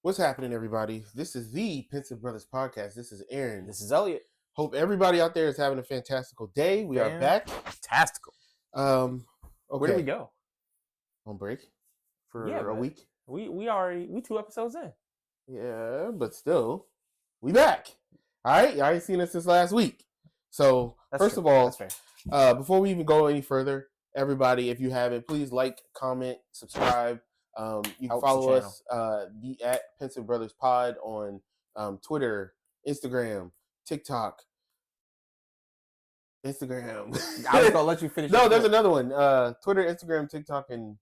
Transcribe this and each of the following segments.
What's happening, everybody? This is the Pensive Brothers podcast. This is Aaron. This is Elliot. Hope everybody out there is having a fantastical day. We are back. Fantastical. Okay. Where did we go? On break for a week. We 2 episodes in. Yeah, but still, we back. All right, y'all ain't seen us since last week. So first of all, before we even go any further, everybody, if you haven't, please like, comment, subscribe. You can follow us at Pensive Brothers Pod on Twitter, Instagram, TikTok. I was gonna let you finish. No, there's another one. Twitter, Instagram, TikTok, and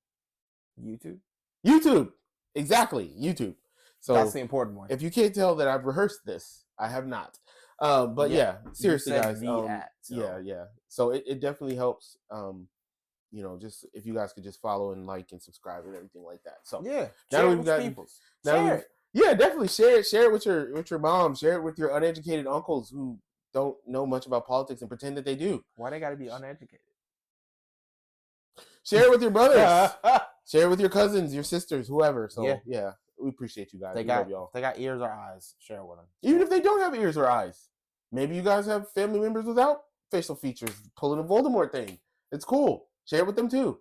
YouTube. Exactly, YouTube. So that's the important one. If you can't tell that I've rehearsed this, I have not. But yeah seriously, guys. Yeah. So it definitely helps. Just if you guys could just follow and like and subscribe and everything like that. So yeah, definitely share it with your mom. Share it with your uneducated uncles who don't know much about politics and pretend that they do. Why they got to be uneducated? Share it with your brothers. Share it with your cousins, your sisters, whoever. So yeah, we appreciate you guys. Love y'all. They got ears or eyes. Share it with them. Even if they don't have ears or eyes, maybe you guys have family members without facial features. Pulling a Voldemort thing. It's cool. Share it with them too.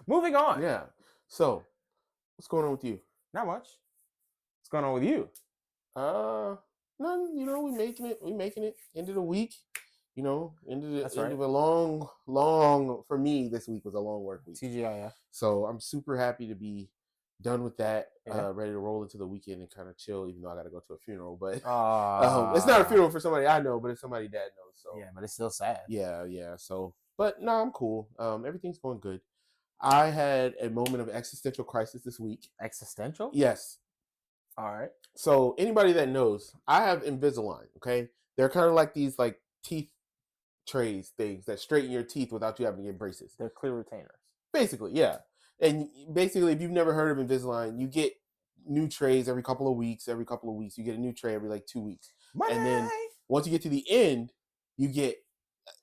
Moving on. Yeah. So, what's going on with you? Not much. What's going on with you? None. We making it. End of the week. End of a long for me. This week was a long work week. TGI. So I'm super happy to be done with that. Ready to roll into the weekend and kind of chill. Even though I got to go to a funeral, but it's not a funeral for somebody I know, but it's somebody Dad knows. So yeah, but it's still sad. Yeah. So. But no, I'm cool. Everything's going good. I had a moment of existential crisis this week. Existential? Yes. All right. So anybody that knows, I have Invisalign. Okay, they're kind of like these teeth trays things that straighten your teeth without you having to get braces. They're clear retainers. Basically, yeah. And basically, if you've never heard of Invisalign, you get new trays every couple of weeks. You get a new tray every 2 weeks. And then once you get to the end, you get.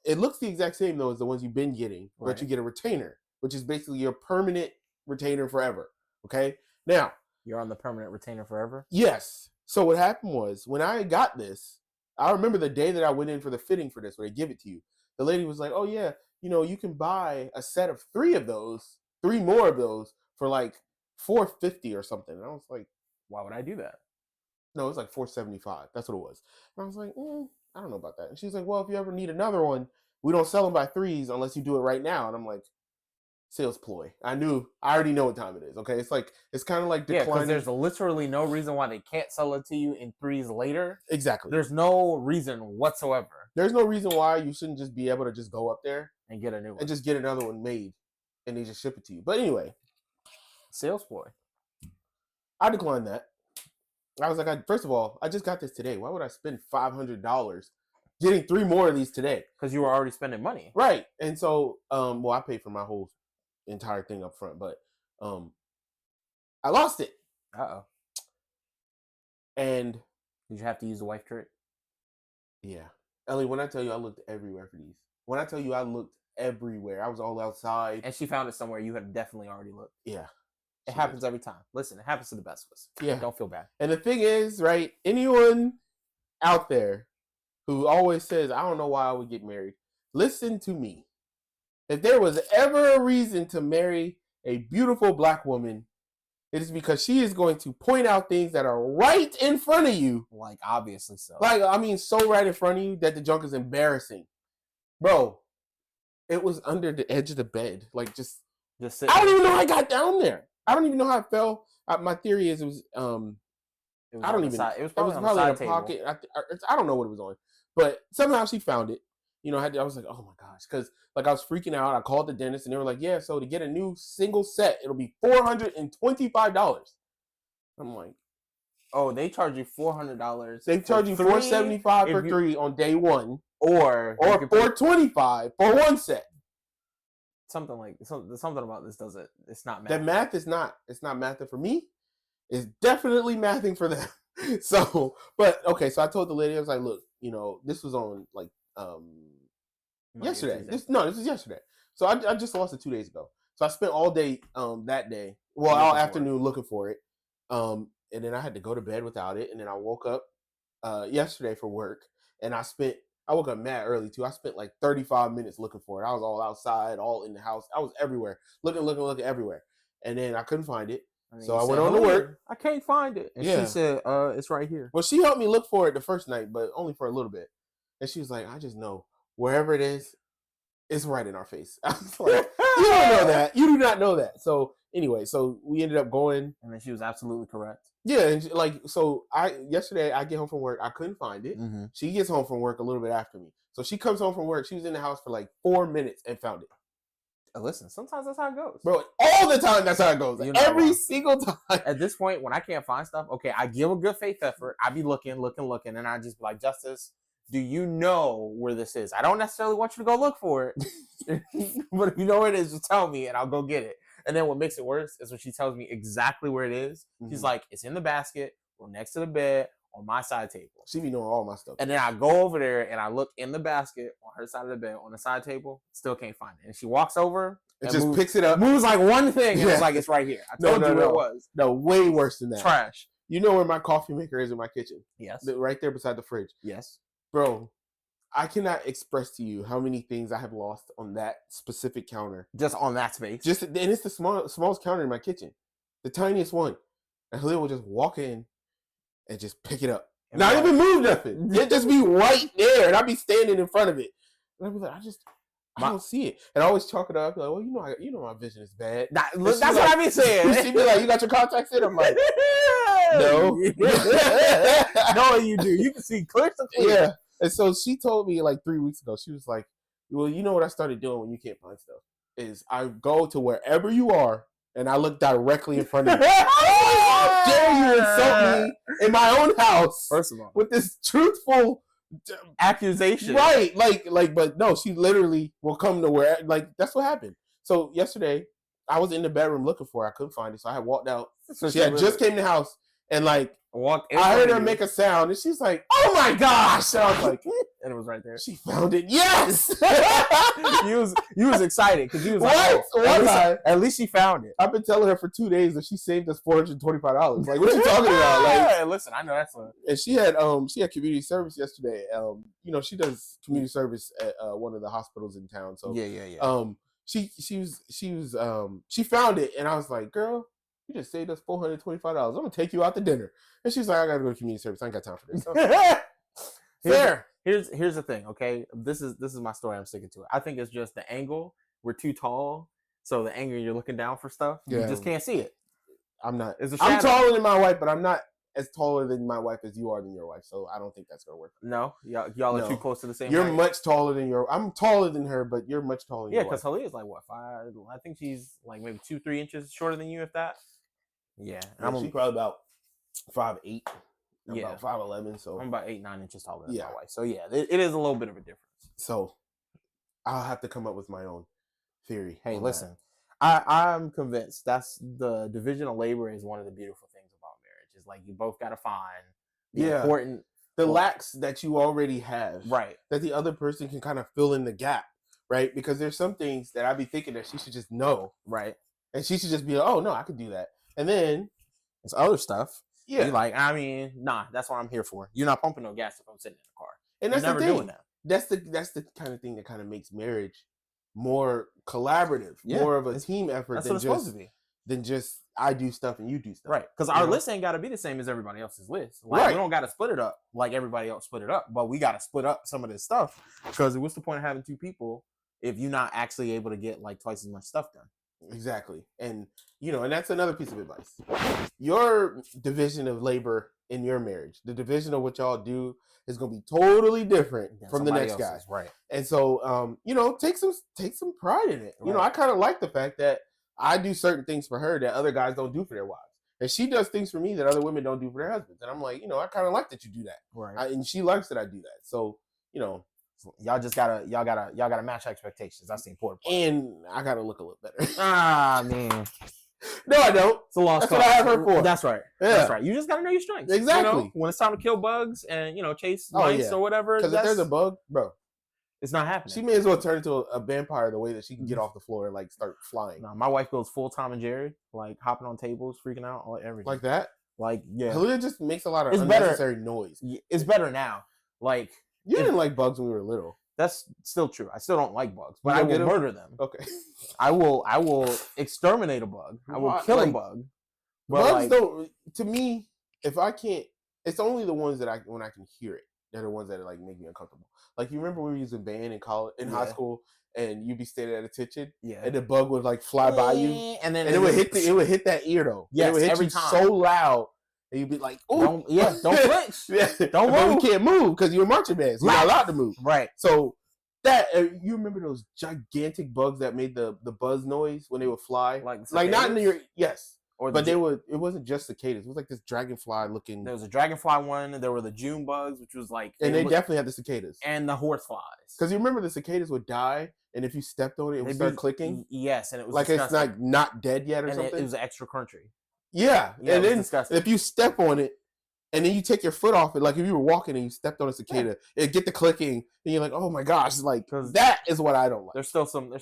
It looks the exact same though as the ones you've been getting, but you get a retainer, which is basically your permanent retainer forever. Okay, now you're on the permanent retainer forever. Yes. So what happened was when I got this, I remember the day that I went in for the fitting for this, where they give it to you. The lady was like, "Oh yeah, you can buy a set of 3 more of those for $450 or something." And I was like, "Why would I do that?" No, it was $475. That's what it was. And I was like, I don't know about that. And she's like, well, if you ever need another one, we don't sell them by 3s unless you do it right now. And I'm like, sales ploy. I already know what time it is. Okay. It's kind of like declining. Yeah, because there's literally no reason why they can't sell it to you in 3s later. Exactly. There's no reason whatsoever. There's no reason why you shouldn't just be able to just go up there and get a new one. And just get another one made and they just ship it to you. But anyway. Sales ploy. I declined that. I was like, first of all, I just got this today. Why would I spend $500 getting 3 more of these today? Because you were already spending money. Right. And so, I paid for my whole entire thing up front, but I lost it. Uh-oh. And did you have to use the wife trick? Yeah. Ellie, when I tell you I looked everywhere for these. When I tell you I looked everywhere, I was all outside. And she found it somewhere you had definitely already looked. Yeah. It happens every time. Listen, it happens to the best of us. Yeah. Don't feel bad. And the thing is, right, anyone out there who always says, I don't know why I would get married, listen to me. If there was ever a reason to marry a beautiful black woman, it is because she is going to point out things that are right in front of you. Obviously so. So right in front of you that the junk is embarrassing. Bro, it was under the edge of the bed. Just I don't even know how I got down there. I don't even know how I fell. My theory is it was I don't even know. It was probably in a pocket. I don't know what it was on. But somehow she found it. I was like, oh my gosh. Because I was freaking out. I called the dentist and they were like, yeah, so to get a new single set, it'll be $425. I'm like, oh, they charge you $400. They charge you $475 for 3 on day 1. Or $425 for 1 set. Something about this doesn't. It's not math. The math is not. It's not mathing for me. It's definitely mathing for them. So, but okay. So I told the lady, I was like, look, this was on yesterday. This was yesterday. So I just lost it 2 days ago. So I spent all day that day, all afternoon looking for it. And then I had to go to bed without it. And then I woke up yesterday for work, and I woke up mad early too. I spent like 35 minutes looking for it. I was all outside, all in the house. I was everywhere, looking everywhere. And then I couldn't find it. So I went on to work. I can't find it. And she said, it's right here. Well, she helped me look for it the first night, but only for a little bit. And she was like, I just know wherever it is, it's right in our face. I was like, you don't know that. You do not know that. So anyway, so we ended up going. And then she was absolutely correct. Yeah, and yesterday I get home from work. I couldn't find it. Mm-hmm. She gets home from work a little bit after me. So she comes home from work. She was in the house for like 4 minutes and found it. Listen, sometimes that's how it goes. Bro, all the time that's how it goes. Every single time. At this point, when I can't find stuff, okay, I give a good faith effort. I be looking, and I just be like, Justice, do you know where this is? I don't necessarily want you to go look for it. But if you know where it is, just tell me and I'll go get it. And then what makes it worse is when she tells me exactly where it is. Mm-hmm. She's like, it's in the basket or next to the bed on my side table. She be knowing all my stuff. And then I go over there and I look in the basket on her side of the bed on the side table. Still can't find it. And she walks over. It just picks it up. Moves like one thing. And it's like, it's right here. I told you where it was. No, way worse than that. Trash. You know where my coffee maker is in my kitchen? Yes. Right there beside the fridge. Yes. Bro, I cannot express to you how many things I have lost on that specific counter. Just on that space. And it's the smallest counter in my kitchen. The tiniest one. And Khalil will just walk in and just pick it up. Not even move nothing. It just be right there. And I'll be standing in front of it. And I'll be like, I don't see it. And I always chalk it up. Like, well, you know my vision is bad. That's what I be saying. She be like, you got your contacts in? I'm like, no. No, you do. You can see clear to clear. Yeah. And so she told me like 3 weeks ago, she was like, well, you know what I started doing when you can't find stuff? Is I go to wherever you are and I look directly in front of you. How dare you insult me in my own house? First of all, with this truthful accusation. Right. But no, she literally will come to where, like, that's what happened. So yesterday, I was in the bedroom looking for it. I couldn't find it. So I had walked out. So she had just came to the house and like, I heard her make a sound and she's like, oh my gosh. And I was like, and it was right there. She found it. Yes. you was excited because you was what? Like, at least she found it. I've been telling her for 2 days that she saved us $425. Like, what you talking about? Like, listen, I know that's one. And she had community service yesterday. She does community service at one of the hospitals in town. So yeah. She found it and I was like, girl, you just saved us $425. I'm gonna take you out to dinner. And she's like, I gotta go to community service. I ain't got time for this. Fair. Here's the thing, okay? This is my story. I'm sticking to it. I think it's just the angle. We're too tall, so the angle you're looking down for stuff, you just can't see it. I'm taller than my wife, but I'm not as taller than my wife as you are than your wife. So I don't think that's gonna work. No, y'all are too close to the same. You're height. much taller than I'm taller than her, but you're much taller than your wife. Yeah, because Halil's like what 5? I think she's like maybe 2-3 inches shorter than you, if that. Yeah, and she's probably about 5'8". I'm yeah, about 5'11". So I'm about 8-9 inches taller than my wife. So yeah, it is a little bit of a difference. So I'll have to come up with my own theory. Hey, listen, I'm convinced that's the division of labor is one of the beautiful things about marriage. Is like you both got to find the important, the lacks that you already have, right? That the other person can kind of fill in the gap, right? Because there's some things that I be thinking that she should just know, right? And she should just be like, oh no, I could do that. And then there's other stuff. Yeah. You're like, I mean, nah, that's what I'm here for. You're not pumping no gas if I'm sitting in the car. And that's never doing that. That's the kind of thing that kind of makes marriage more collaborative, more of a team effort than just I do stuff and you do stuff. Right. Because our list ain't got to be the same as everybody else's list. Like, we don't got to split it up like everybody else split it up, but we got to split up some of this stuff. Because what's the point of having 2 people if you're not actually able to get like twice as much stuff done? Exactly. And and that's another piece of advice. Your division of labor in your marriage, the division of what y'all do is going to be totally different from the next guy. Right. And so, take some pride in it. Right. I kind of like the fact that I do certain things for her that other guys don't do for their wives. And she does things for me that other women don't do for their husbands. And I'm like, I kind of like that you do that. Right. And she likes that I do that. So, y'all gotta match expectations. That's the important part. And I gotta look a little better. Man. No, I don't. It's a lost cause. That's what I have her for. That's right. Yeah. That's right. You just gotta know your strengths. Exactly. When it's time to kill bugs and chase mice or whatever. Because if there's a bug, bro, it's not happening. She may as well turn into a vampire the way that she can get off the floor and like start flying. No, my wife goes full Tom and Jerry, like hopping on tables, freaking out, everything. Like that? Like, yeah, Halia just makes a lot of It's better. unnecessary noise. it's better now. Like, You didn't like bugs when we were little. that's still true. I still don't like bugs, but You I don't will get 'em? murder them. Okay. I will exterminate a bug. I will Well, kill a like, bug. But Bugs like, don't. To me, if I can't, it's only the ones that when I can hear it. They're the ones that like make me uncomfortable. Like you remember when we were using band in college, in high Yeah. school, and you'd be standing at attention, yeah, and the bug would like fly by you, and then and it would hit it would hit that ear though. Yes, and it would hit every you time. so loud, and you'd be like, "Oh, don't flinch, yeah, don't but move." we can't move because you're a marching band, so you're not allowed to move. Right. So that you remember those gigantic bugs that made the buzz noise when they would fly, like not in your but they would. It wasn't just cicadas. It was like this dragonfly looking. There was a dragonfly one. There were the June bugs, which was like, and they definitely had the cicadas and the horseflies. Because you remember the cicadas would die, and if you stepped on it, it would start clicking. Yes, and it was like disgusting. it's not dead yet or and something. It was extra crunchy. Yeah, Yeah, and it was then disgusting. if you step on it, and then you take your foot off it, like if you were walking and you stepped on a cicada, it get the clicking, and you're like, oh my gosh, like that is what I don't like. There's still some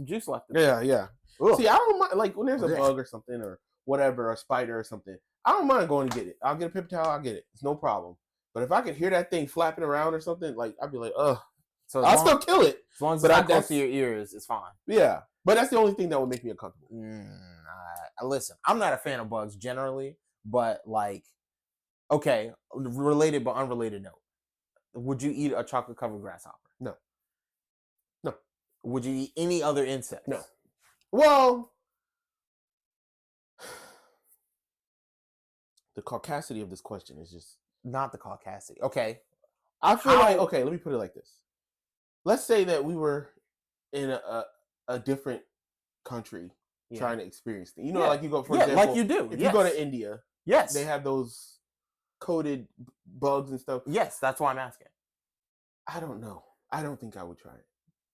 juice left in it. Yeah. Ugh. See, I don't mind like when there's a bug or something or whatever, a spider or something. I don't mind going to get it. I'll get a paper towel. I'll get it. It's no problem. But if I could hear that thing flapping around or something, like I'd be like, ugh. So I'll still kill it. As long as it's not close to your ears, it's fine. Yeah, but that's the only thing that would make me uncomfortable. Listen, I'm not a fan of bugs generally, but like, okay, related but unrelated note. Would you eat a chocolate covered grasshopper? No. Would you eat any other insect? No. Well, the caucasity of this question is just not the caucasity. Okay. I feel like, okay, let me put it like this. Let's say that we were in a different country trying to experience things. You know, like you go, for example, like you do. If you go to India, yes, they have those coated bugs and stuff. Yes, that's why I'm asking. I don't know. I don't think I would try it,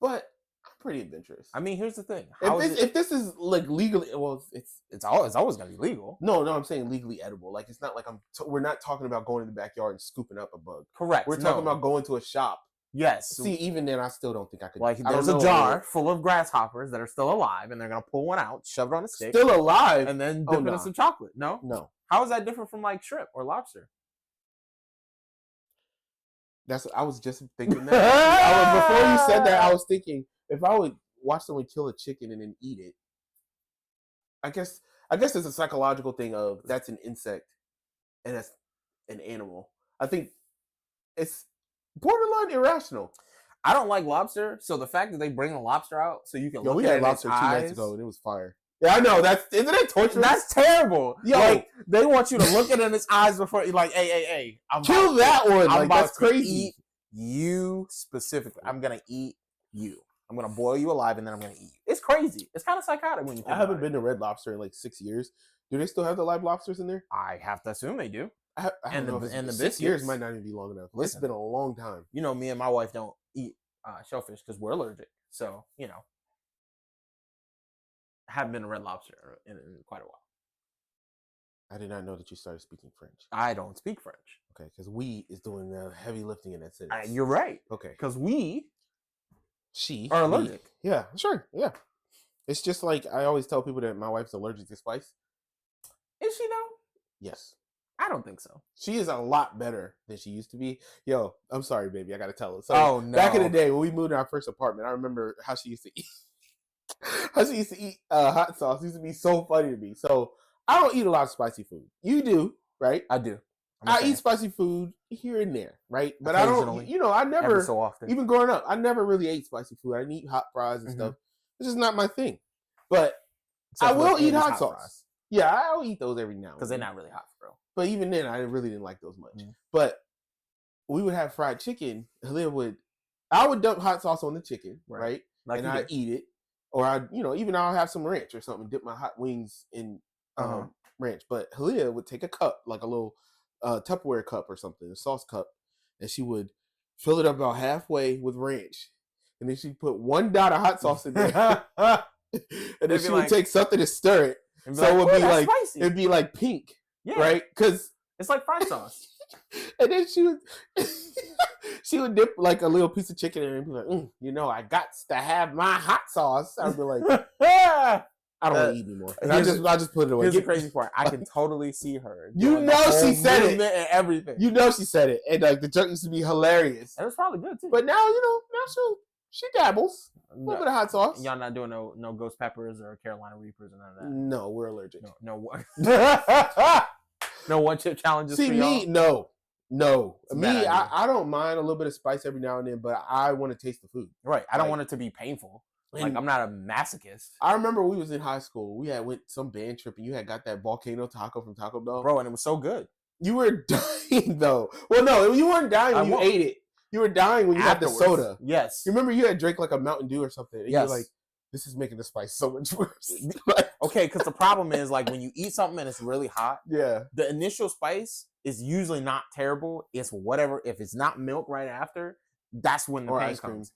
but I'm pretty adventurous. I mean, here's the thing: if this is like legally, well, it's always gonna be legal. No, I'm saying legally edible. Like it's not like we're not talking about going in the backyard and scooping up a bug. Correct. We're talking about going to a shop. Yes. See, even then, I still don't think I could. Like there's a jar full of grasshoppers that are still alive, and they're gonna pull one out, shove it on a stick, still alive, and then dip it in some chocolate. No. How is that different from like shrimp or lobster? I was just thinking that. Before you said that, I was thinking if I would watch someone kill a chicken and then eat it. I guess it's a psychological thing of that's an insect and that's an animal. I think it's borderline irrational. I don't like lobster, so the fact that they bring the lobster out so you can look at lobster 2 nights ago and it was fire. Yeah, I know. Isn't it torture? That's terrible. Yo, like they want you to look at it in his eyes before you like, hey, kill that one. I'm like that's crazy. Eat you specifically. I'm gonna eat you. I'm gonna boil you alive and then I'm gonna eat you. It's crazy. It's kind of psychotic when you think I haven't been to Red Lobster in like 6 years. Do they still have the live lobsters in there? I have to assume they do. And the 6 years might not even be long enough. It's been a long time. You know, me and my wife don't eat shellfish because we're allergic. So, you know, I haven't been to Red Lobster in quite a while. I did not know that you started speaking French. I don't speak French. Okay, because we is doing the heavy lifting in that sentence. You're right. Okay. Because she are allergic. Yeah, sure. Yeah. It's just like I always tell people that my wife's allergic to spice. Is she though? Yes. I don't think so. She is a lot better than she used to be. Yo, I'm sorry, baby. I got to tell her. So oh, no. Back in the day when we moved in our first apartment, I remember how she used to eat. Hot sauce. It used to be so funny to me. So I don't eat a lot of spicy food. You do, right? I do. I eat spicy food here and there, right? But I don't, I never, every so often. Even growing up, I never really ate spicy food. I didn't eat hot fries and stuff. It's just not my thing. But I will eat hot sauce. Fries. Yeah, I'll eat those every now and then. Because they're not really hot, bro. But even then, I really didn't like those much. But we would have fried chicken. I would dump hot sauce on the chicken, right? Like and I'd eat it. Or even I'll have some ranch or something, dip my hot wings in ranch. But Halia would take a cup, like a little Tupperware cup or something, a sauce cup, and she would fill it up about halfway with ranch. And then she'd put one dot of hot sauce in there. And then she would take something to stir it. So it would be like spicy. It'd be like pink. Yeah. Right? Because it's like fried sauce. And then she would dip like a little piece of chicken in and be like, I got to have my hot sauce. I'd be like, I don't want to eat anymore. And I just put it away. Here's the crazy part. I can totally see her. You know she said it. And everything. You know she said it. And like the joke used to be hilarious. It was probably good too. But now, she dabbles. A little bit of hot sauce. Y'all not doing no ghost peppers or Carolina Reapers or none of that? No, we're allergic. No one chip challenges. See, for me, y'all? No. Me, I don't mind a little bit of spice every now and then, but I want to taste the food. Right. I don't want it to be painful. Like, I'm not a masochist. I remember we was in high school. We had went some band trip, and you had got that volcano taco from Taco Bell. Bro, and it was so good. You were dying, though. Well, no, you weren't dying when you ate it. You were dying when you Afterwards. had the soda. Yes. You remember you had drank like a Mountain Dew or something. And yes. You were like, this is making the spice so much worse. Okay, because the problem is, like, when you eat something and it's really hot, yeah, the initial spice is usually not terrible. It's whatever. If it's not milk right after, that's when the pain comes.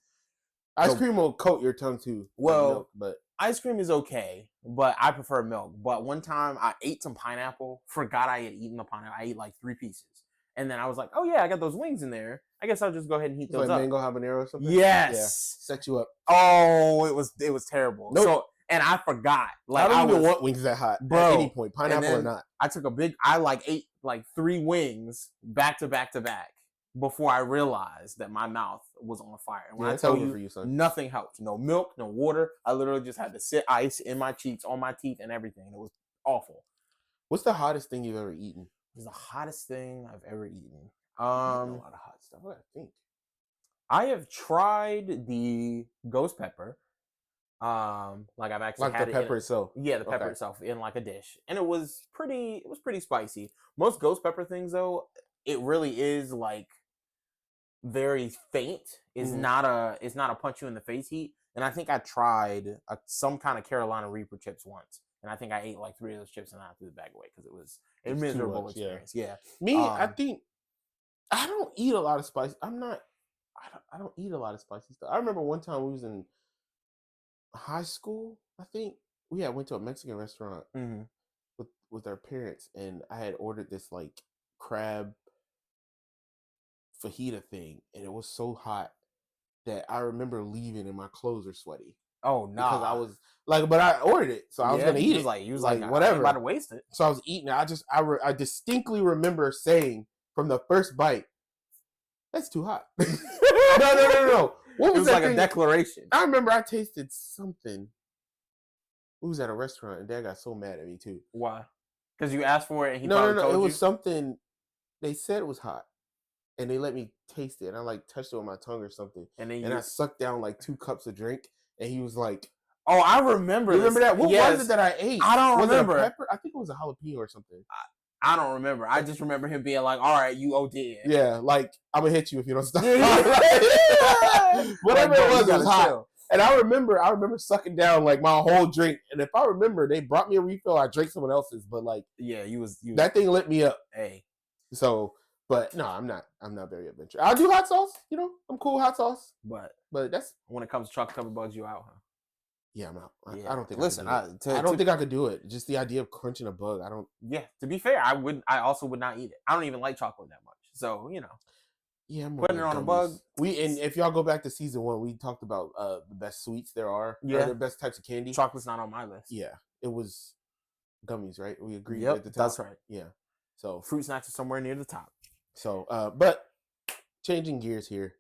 Ice cream will coat your tongue too. Well, milk, but ice cream is okay, but I prefer milk. But one time I ate some pineapple, forgot I had eaten the pineapple. I ate like 3 pieces. And then I was like, oh yeah, I got those wings in there. I guess I'll just go ahead and heat those up. Mango habanero or something? Yes. Yeah. Set you up. Oh, it was terrible. Nope. So, and I forgot. Like I don't even want wings that hot bro, at any point, pineapple or not. I took ate like 3 wings back to back to back before I realized that my mouth was on fire. And when I tell you, for you, son. Nothing helped. No milk, no water. I literally just had to sit ice in my cheeks, on my teeth, and everything. It was awful. What's the hottest thing you've ever eaten? It's the hottest thing I've ever eaten. A lot of hot stuff. What do I think? I have tried the ghost pepper. Like I've actually had the pepper itself. Yeah, the pepper itself in like a dish, and it was pretty spicy. Most ghost pepper things, though, it really is like very faint. It's not a punch you in the face heat. And I think I tried some kind of Carolina Reaper chips once, and I think I ate like 3 of those chips and I threw the bag away because it was a miserable experience. Yeah. Me, I think I don't eat a lot of spice. I don't eat a lot of spicy stuff. I remember one time we was in high school. I think we had went to a Mexican restaurant with our parents, and I had ordered this like crab fajita thing, and it was so hot that I remember leaving and my clothes are sweaty. Oh no! Because I was like, but I ordered it, so I was gonna eat it. You was like whatever. I'm about to waste it. So I was eating it. I distinctly remember saying from the first bite, "That's too hot." No. What was that like thing? A declaration? I remember I tasted something. We was at a restaurant, and Dad got so mad at me too. Why? Because you asked for it, and he no. Told it was you? Something. They said it was hot, and they let me taste it, and I like touched it with my tongue or something, and I sucked down like 2 cups of drink, and he was like, "Oh, I remember. Remember that? What was it that I ate? I don't remember. It a pepper? I think it was a jalapeno or something. I don't remember. I just remember him being like, "All right, you OD." Yeah, like I'm gonna hit you if you don't stop. Whatever it was hot. Chill. And I remember sucking down like my whole drink. And if I remember, they brought me a refill. I drank someone else's, but like, yeah, you that thing lit me up. Hey, so, but no, I'm not very adventurous. I'll do hot sauce. I'm cool hot sauce. But that's when it comes to chocolate covered bugs, you out, huh? Yeah, I'm out. Yeah. I don't think. Listen, I don't think I could do it. Just the idea of crunching a bug, I don't. Yeah, to be fair, I also would not eat it. I don't even like chocolate that much. So Yeah, I'm putting it on a bug. And if y'all go back to season 1, we talked about the best sweets there are. Yeah, the best types of candy. Chocolate's not on my list. Yeah, it was gummies, right? We agreed yep, at the top. That's right. Yeah, so fruit snacks are somewhere near the top. So, but changing gears here.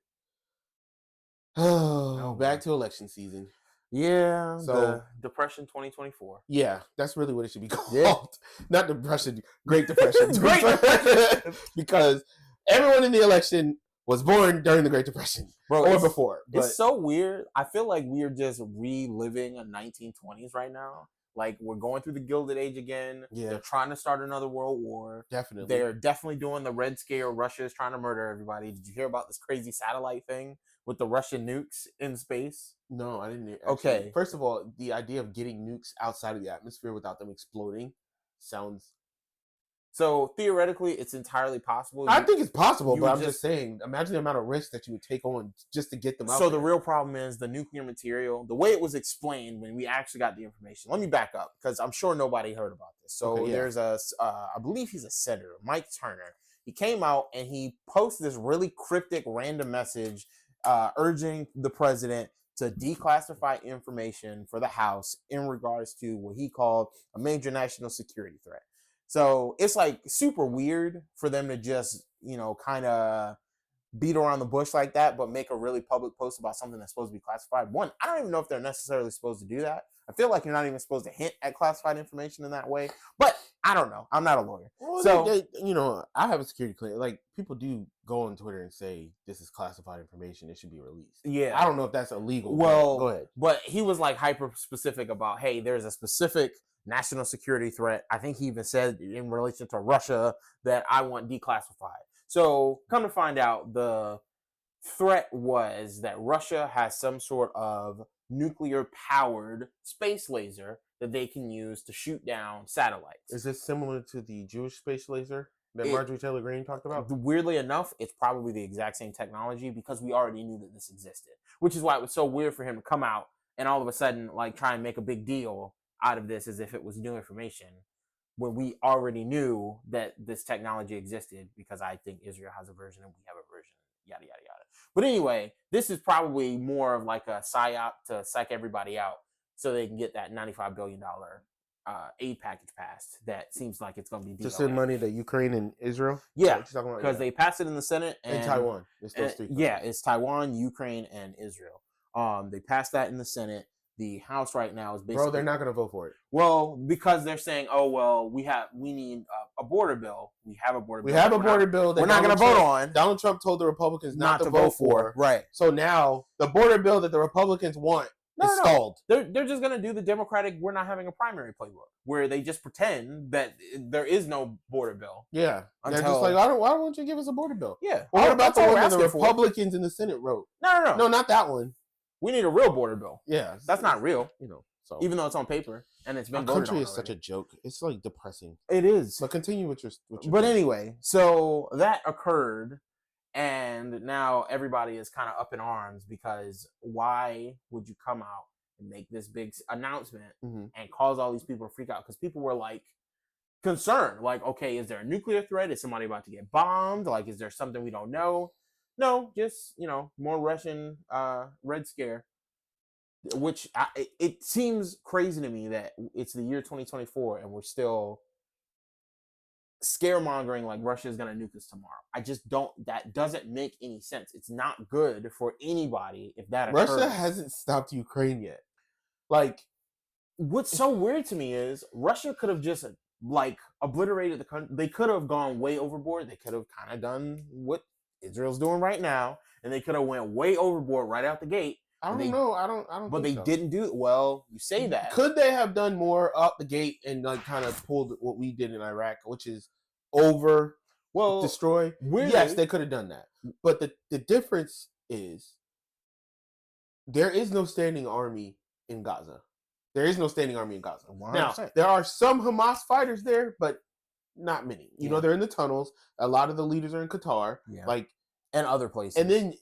Oh, back to election season. Yeah, so the Depression 2024. Yeah, that's really what it should be called. Yeah. Not Depression, Great Depression. Great Depression. Because everyone in the election was born during the Great Depression, or before. But it's so weird. I feel like we are just reliving a 1920s right now. Like, we're going through the Gilded Age again. Yeah. They're trying to start another world war. Definitely. They're definitely doing the Red Scare. Russia is trying to murder everybody. Did you hear about this crazy satellite thing with the Russian nukes in space? No, I didn't. Actually. Okay. First of all, the idea of getting nukes outside of the atmosphere without them exploding sounds... So, theoretically, it's entirely possible. I think it's possible, but I'm just saying, imagine the amount of risk that you would take on just to get them out. So, the real problem is the nuclear material, the way it was explained when we actually got the information. Let me back up, because I'm sure nobody heard about this. So, there's I believe he's a senator, Mike Turner. He came out and he posted this really cryptic random message urging the president to declassify information for the House in regards to what he called a major national security threat. So it's like super weird for them to just, kind of beat around the bush like that, but make a really public post about something that's supposed to be classified. One, I don't even know if they're necessarily supposed to do that. I feel like you're not even supposed to hint at classified information in that way, but I don't know. I'm not a lawyer. Well, so, I have a security clearance. Like, people do go on Twitter and say, this is classified information. It should be released. Yeah. I don't know if that's illegal. Well, go ahead. But he was like hyper specific about, hey, there's a specific national security threat. I think he even said in relation to Russia that I want declassified. So come to find out, the threat was that Russia has some sort of nuclear-powered space laser that they can use to shoot down satellites. Is this similar to the Jewish space laser that Marjorie Taylor Greene talked about? Weirdly enough, it's probably the exact same technology because we already knew that this existed, which is why it was so weird for him to come out and all of a sudden like try and make a big deal out of this as if it was new information when we already knew that this technology existed, because I think Israel has a version and we have a version, yada, yada, yada. But anyway, this is probably more of like a psyop to psych everybody out so they can get that $95 billion aid package passed. That seems like it's going to be to send money to Ukraine and Israel? Yeah, because they passed it in the Senate. And Taiwan. It's those three. Yeah, it's Taiwan, Ukraine, and Israel. They passed that in the Senate. The House right now is basically... Bro, they're not going to vote for it. Well, because they're saying, oh, well, we need a border bill. We have a border bill. We have a border bill that we're not going to vote on. Donald Trump told the Republicans not to vote for. Right. So now the border bill that the Republicans want is stalled. They're just going to do the Democratic, we're not having a primary playbook, where they just pretend that there is no border bill. Yeah. They're just like, why don't you give us a border bill? Yeah. Well, what about the one that the Republicans in the Senate wrote? No. No, not that one. We need a real border bill. Yeah. That's not real. So even though it's on paper and it's been voted on. Our country is already. such a joke. It's like depressing. It is. But continue with your But anyway, so that occurred, and now everybody is kind of up in arms because why would you come out and make this big announcement and cause all these people to freak out? Because people were like concerned, like, okay, is there a nuclear threat? Is somebody about to get bombed? Like, is there something we don't know? No, just, more Russian Red Scare, which it seems crazy to me that it's the year 2024 and we're still scaremongering like Russia is going to nuke us tomorrow. I just don't, that doesn't make any sense. It's not good for anybody if that occurs. Russia hasn't stopped Ukraine yet. Like, what's so weird to me is Russia could have just like obliterated the country. They could have gone way overboard. They could have kind of done what Israel's doing right now, and they could have went way overboard right out the gate. I don't know. I don't. But they didn't do it. Well, you say that. Could they have done more up the gate and like kind of pulled what we did in Iraq, which is destroy? Yes, they could have done that. But the difference is there is no standing army in Gaza. There is no standing army in Gaza. 100%. Now, there are some Hamas fighters there, but not many. They're in the tunnels. A lot of the leaders are in Qatar, and other places. And then,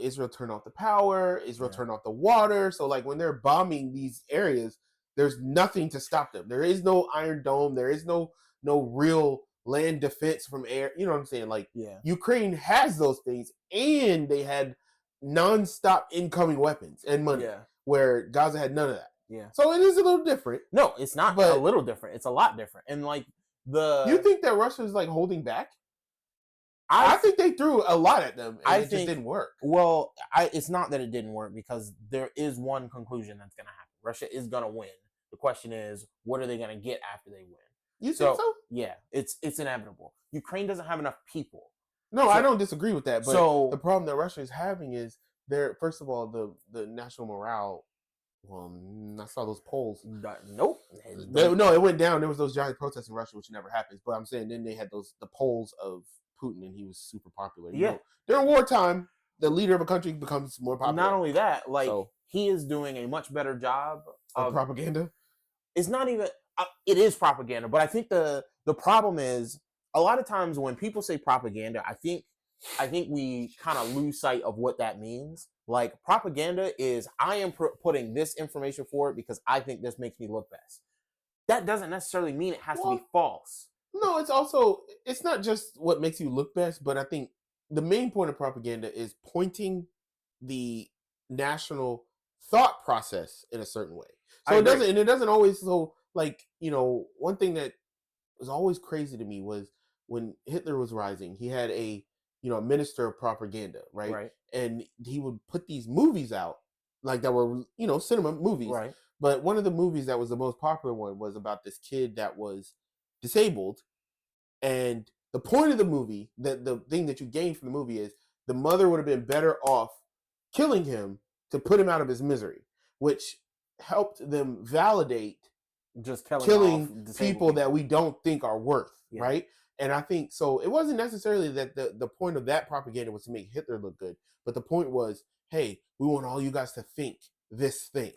Israel turned off the power. Israel turned off the water. So, like, when they're bombing these areas, there's nothing to stop them. There is no Iron Dome. There is no real land defense from air. You know what I'm saying? Like, Ukraine has those things, and they had nonstop incoming weapons and money, where Gaza had none of that. Yeah. So it is a little different. No, it's not a little different. It's a lot different. And like you think that Russia's like holding back? I think they threw a lot at them and it just didn't work. Well, it's not that it didn't work, because there is one conclusion that's going to happen. Russia is going to win. The question is, what are they going to get after they win? You think so? Yeah, it's inevitable. Ukraine doesn't have enough people. No, I don't disagree with that. But the problem that Russia is having is first of all, the national morale. Well, I saw those polls. Nope. No, it went down. There was those giant protests in Russia, which never happens. But I'm saying then they had the polls of Putin, and he was super popular. During wartime, the leader of a country becomes more popular. Not only that, he is doing a much better job of propaganda. It's not even. It is propaganda, but I think the problem is a lot of times when people say propaganda, I think we kind of lose sight of what that means. Like, propaganda is, I am putting this information forward because I think this makes me look best. That doesn't necessarily mean it has to be false. No, it's not just what makes you look best, but I think the main point of propaganda is pointing the national thought process in a certain way. So I it agree. doesn't, and it doesn't always. So like, one thing that was always crazy to me was when Hitler was rising, he had a minister of propaganda, right? Right. And he would put these movies out, like that were cinema movies. Right. But one of the movies that was the most popular one was about this kid that was disabled, and the point of the movie, the thing that you gain from the movie is the mother would have been better off killing him to put him out of his misery, which helped them validate Just killing people people that we don't think are worth, Yeah. right? And I think so. It wasn't necessarily that the point of that propaganda was to make Hitler look good, but the point was, hey, we want all you guys to think this thing,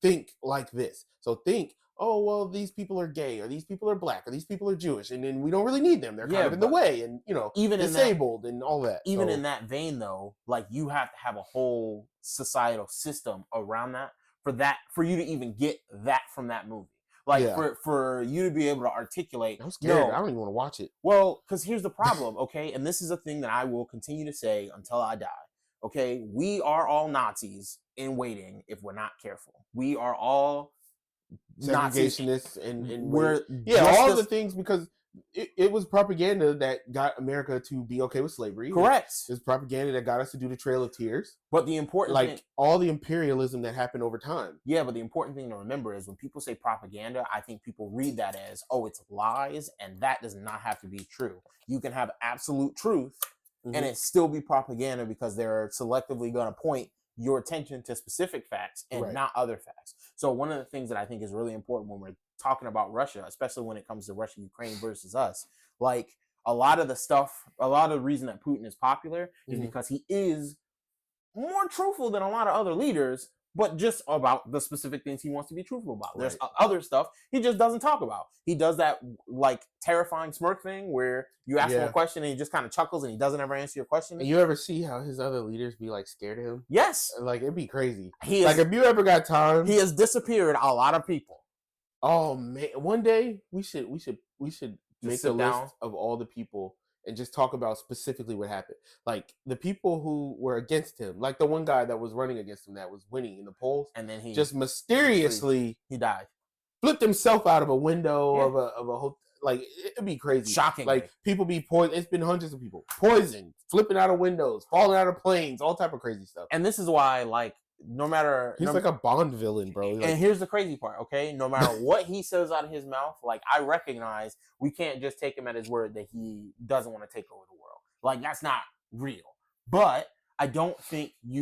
think like this. So think, oh well, these people are gay, or these people are black, or these people are Jewish, and then we don't really need them. They're kind of in the way, and even disabled and all that. Even in that vein, though, like you have to have a whole societal system around that for you to even get that from that movie. Like for you to be able to articulate. I'm scared. I don't even want to watch it. Well, because here's the problem, okay? And this is a thing that I will continue to say until I die. Okay, we are all Nazis in waiting if we're not careful. We are all segregationists and we're all the things, because it was propaganda that got America to be okay with slavery. Correct. It was propaganda that got us to do the Trail of Tears. But the important thing, all the imperialism that happened over time. Yeah, but the important thing to remember is when people say propaganda, I think people read that as, oh, it's lies, and that does not have to be true. You can have absolute truth and it still be propaganda because they're selectively going to point your attention to specific facts and not other facts. So one of the things that I think is really important when we're talking about Russia, especially when it comes to Russia, Ukraine versus us, like a lot of the reason that Putin is popular is because he is more truthful than a lot of other leaders, but just about the specific things he wants to be truthful about. There's other stuff he just doesn't talk about. He does that like terrifying smirk thing where you ask him a question and he just kind of chuckles and he doesn't ever answer your question. And you ever see how his other leaders be like scared of him? Yes. Like it'd be crazy. If you ever got time, he has disappeared a lot of people. Oh man, one day we should make a list of all the people and just talk about specifically what happened. Like the people who were against him, like the one guy that was running against him that was winning in the polls, and then he just mysteriously he died, flipped himself out of a window of a hotel. Like it'd be crazy, shocking. Like people be poisoned. It's been hundreds of people poisoned, flipping out of windows, falling out of planes, all type of crazy stuff. And this is why, like, no matter he's like a Bond villain, bro. And here's the crazy part, okay? No matter what he says out of his mouth, like I recognize we can't just take him at his word that he doesn't want to take over the world. Like that's not real. But I don't think we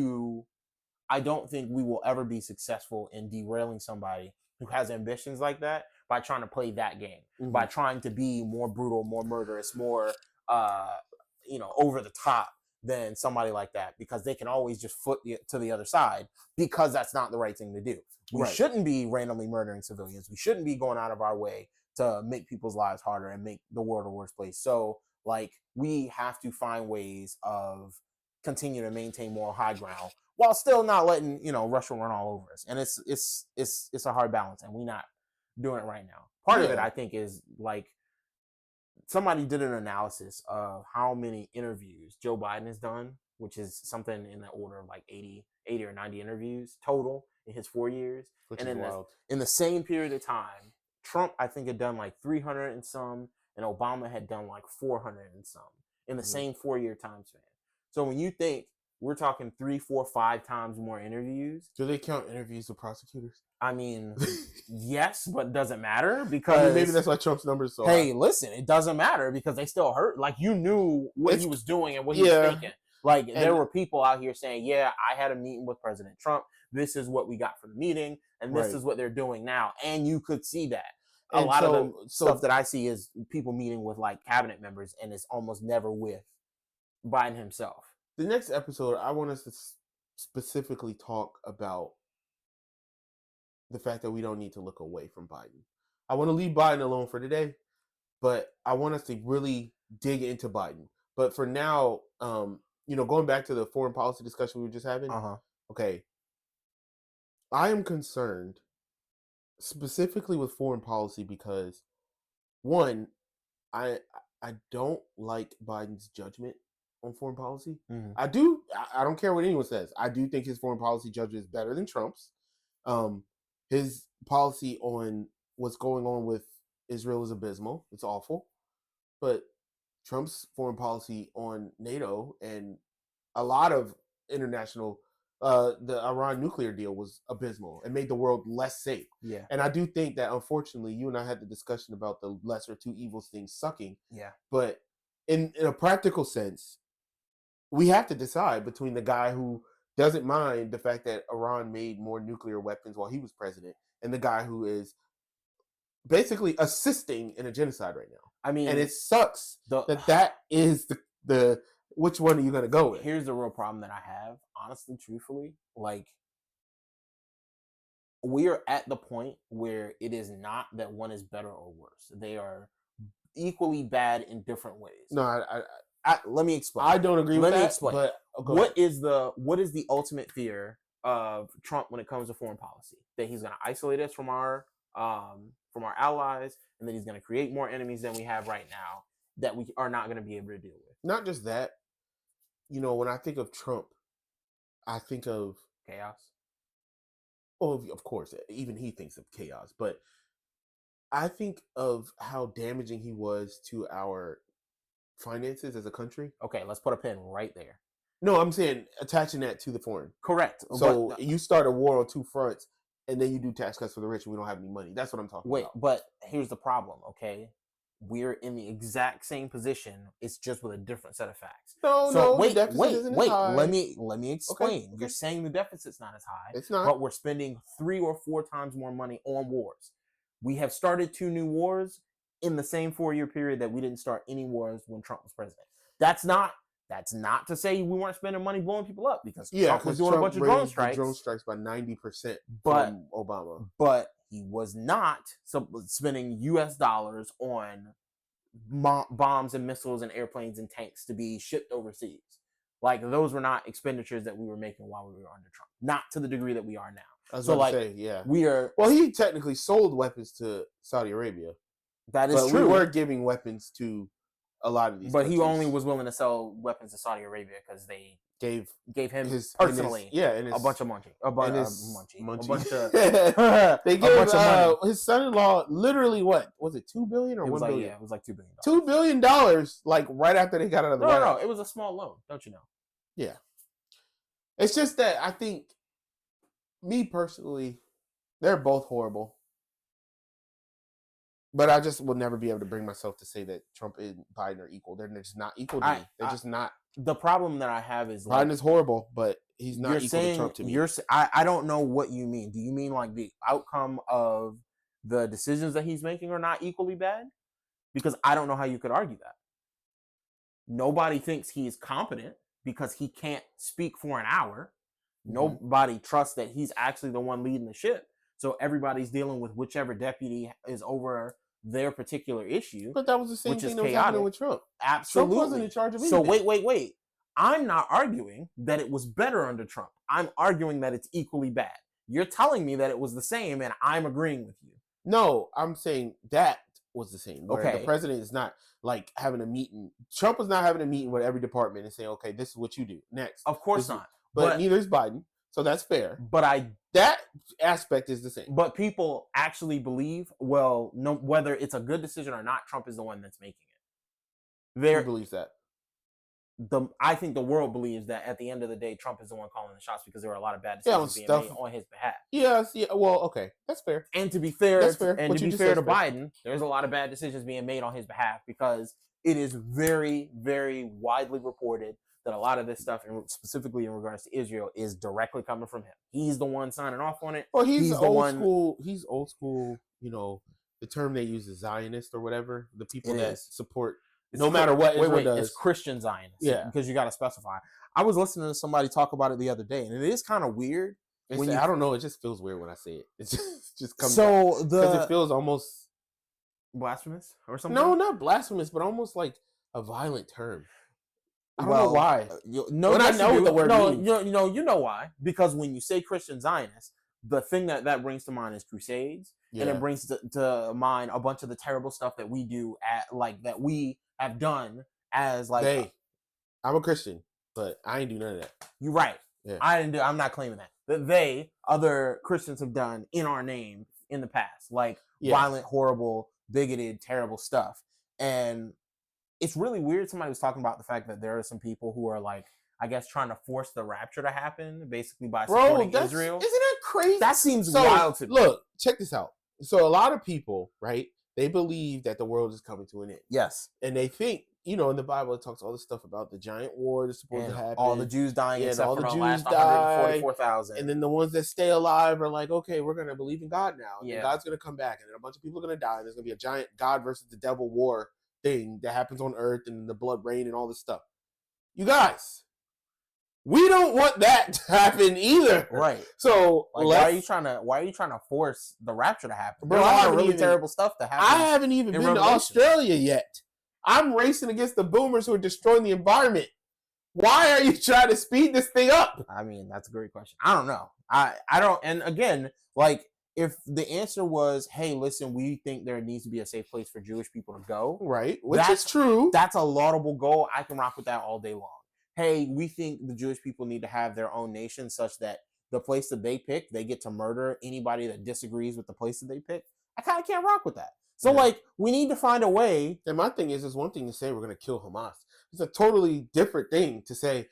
will ever be successful in derailing somebody who has ambitions like that by trying to play that game, by trying to be more brutal, more murderous, more over the top than somebody like that, because they can always just flip to the other side because that's not the right thing to do. We shouldn't be randomly murdering civilians. We shouldn't be going out of our way to make people's lives harder and make the world a worse place. So like we have to find ways of continue to maintain moral high ground while still not letting, Russia run all over us. And it's a hard balance, and we're not doing it right now. Part of it, I think, is like somebody did an analysis of how many interviews Joe Biden has done, which is something in the order of like 80 or 90 interviews total in his 4 years. Which and is wild. In the same period of time, Trump, I think, had done like 300 and some, and Obama had done like 400 and some in the same 4-year time span. So when you think we're talking 3, 4, 5 times more interviews. Do they count interviews with prosecutors? I mean, yes, but it doesn't matter because maybe that's why Trump's numbers so high. Hey, listen, it doesn't matter because they still hurt. Like you knew what he was doing and what he was thinking. Like there were people out here saying, "Yeah, I had a meeting with President Trump. This is what we got from the meeting, and this is what they're doing now." And you could see that. A lot of the stuff that I see is people meeting with like cabinet members, and it's almost never with Biden himself. The next episode, I want us to specifically talk about the fact that we don't need to look away from Biden. I want to leave Biden alone for today, but I want us to really dig into Biden. But for now, going back to the foreign policy discussion we were just having, okay, I am concerned specifically with foreign policy because, one, I don't like Biden's judgment on foreign policy. Mhm. I do. I don't care what anyone says. I do think his foreign policy judgment is better than Trump's. His policy on what's going on with Israel is abysmal. It's awful. But Trump's foreign policy on NATO and a lot of international, the Iran nuclear deal was abysmal and made the world less safe. Yeah. And I do think that, unfortunately, you and I had the discussion about the lesser two evils things sucking. Yeah. But in a practical sense, we have to decide between the guy who doesn't mind the fact that Iran made more nuclear weapons while he was president and the guy who is basically assisting in a genocide right now. I mean, and it sucks that is the which one are you going to go with? Here's the real problem that I have, honestly, truthfully. Like, we are at the point where it is not that one is better or worse. They are equally bad in different ways. No, let me explain. I don't agree with that. Let me explain. But what is the ultimate fear of Trump when it comes to foreign policy? That he's going to isolate us from our allies, and that he's going to create more enemies than we have right now that we are not going to be able to deal with. Not just that. When I think of Trump, I think of chaos. Oh, of course, even he thinks of chaos. But I think of how damaging he was to our finances as a country. Okay, let's put a pin right there. No, I'm saying attaching that to the foreign. Correct. So you start a war on two fronts, and then you do tax cuts for the rich, and we don't have any money. That's what I'm talking about. But here's the problem, okay? We're in the exact same position. It's just with a different set of facts. Wait. Let me explain. Okay. You're saying the deficit's not as high. It's not. But we're spending 3 or 4 times more money on wars. We have started 2 new wars in the same 4-year period that we didn't start any wars when Trump was president. That's not to say we weren't spending money blowing people up, because Trump was doing a bunch of drone strikes. Drone strikes by 90% from Obama. But he was not spending U.S. dollars on bombs and missiles and airplanes and tanks to be shipped overseas. Like, those were not expenditures that we were making while we were under Trump. Not to the degree that we are now. I was about to say, yeah. We are. Well, he technically sold weapons to Saudi Arabia. That is true. We were giving weapons to a lot of these. But countries. He only was willing to sell weapons to Saudi Arabia because they gave him personally a bunch of money. They gave his son-in-law literally what was it, $2 billion or $1 billion? Yeah, it was like $2 billion. $2 billion, like right after they got out of the No, it was a small loan, don't you know? Yeah, it's just that I think, me personally, they're both horrible. But I just will never be able to bring myself to say that Trump and Biden are equal. They're just not equal to me. They're just not. The problem that I have is Biden is horrible, but he's not equal to Trump to me. I don't know what you mean. Do you mean like the outcome of the decisions that he's making are not equally bad? Because I don't know how you could argue that. Nobody thinks he's competent because he can't speak for an hour. Mm-hmm. Nobody trusts that he's actually the one leading the ship. So everybody's dealing with whichever deputy is over their particular issue. But that was the same thing that was happening with Trump. Absolutely. Trump wasn't in charge of anything. So wait. I'm not arguing that it was better under Trump. I'm arguing that it's equally bad. You're telling me that it was the same, and I'm agreeing with you. No, I'm saying that was the same. Okay. The president is not like having a meeting. Trump was not having a meeting with every department and saying, okay, this is what you do next. Of course not. But neither is Biden. So that's fair. But that aspect is the same. But people actually believe, whether it's a good decision or not, Trump is the one that's making it. Who believes that? I think the world believes that at the end of the day, Trump is the one calling the shots because there were a lot of bad decisions being made on his behalf. Yes, yeah. Well, okay, that's fair. And to be fair, that's fair. And to be fair to Biden, there's a lot of bad decisions being made on his behalf because it is very, very widely reported that a lot of this stuff, and specifically in regards to Israel, is directly coming from him. He's the one signing off on it. Well, he's old school. He's old school. The term they use is Zionist or whatever. The people that support matter what Israel does. It's Christian Zionist. Yeah, because you got to specify. I was listening to somebody talk about it the other day, and it is kind of weird. I don't know. It just feels weird when I say it. It just comes. Because it feels almost blasphemous or something. No, not blasphemous, but almost like a violent term. I don't know why. I know what the word means. You know why. Because when you say Christian Zionist, the thing that brings to mind is Crusades, and it brings to mind a bunch of the terrible stuff that we do that we have done as I'm a Christian, but I ain't do none of that. You're right. Yeah. I'm not claiming that. That other Christians have done in our name in the past, like violent, horrible, bigoted, terrible stuff. And it's really weird. Somebody was talking about the fact that there are some people who are like, I guess, trying to force the rapture to happen, basically by supporting Israel. Isn't that crazy? That seems wild to me. Look, check this out. So a lot of people, right? They believe that the world is coming to an end. Yes. And they think, in the Bible, it talks all this stuff about the giant war that's supposed to happen. All the Jews dying, except all for the the Jews last die, 144,000. And then the ones that stay alive are like, okay, we're going to believe in God now. Yeah. And God's going to come back. And then a bunch of people are going to die. And there's going to be a giant God versus the devil war thing that happens on earth and the blood rain and all this stuff. You guys, we don't want that to happen either. Right. So why are you trying to force the rapture to happen? Bro, There's a lot of really terrible stuff to happen. I haven't even been to Australia yet. I'm racing against the boomers who are destroying the environment. Why are you trying to speed this thing up? I mean, that's a great question. I don't know. I don't. And again, like, if the answer was, hey, listen, we think there needs to be a safe place for Jewish people to go. Right. Which is true. That's a laudable goal. I can rock with that all day long. Hey, we think the Jewish people need to have their own nation such that the place that they pick, they get to murder anybody that disagrees with the place that they pick. I kind of can't rock with that. So, we need to find a way. And my thing is, it's one thing to say we're going to kill Hamas. It's a totally different thing to say,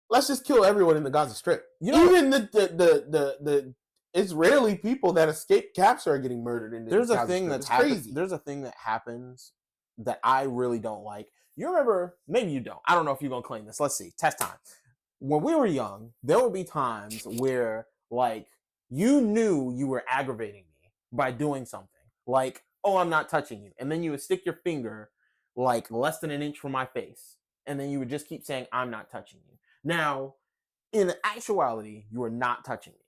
let's just kill everyone in the Gaza Strip. Even the Israeli people that escaped capture are getting murdered in the There's Gaza a thing Strip. that's crazy. There's a thing that happens that I really don't like. You remember, maybe you don't. I don't know if you're going to claim this. Let's see. Test time. When we were young, there would be times where, like, you knew you were aggravating me by doing something. Like, oh, I'm not touching you. And then you would stick your finger, like, less than an inch from my face. And then you would just keep saying, I'm not touching you. Now, in actuality, you are not touching me.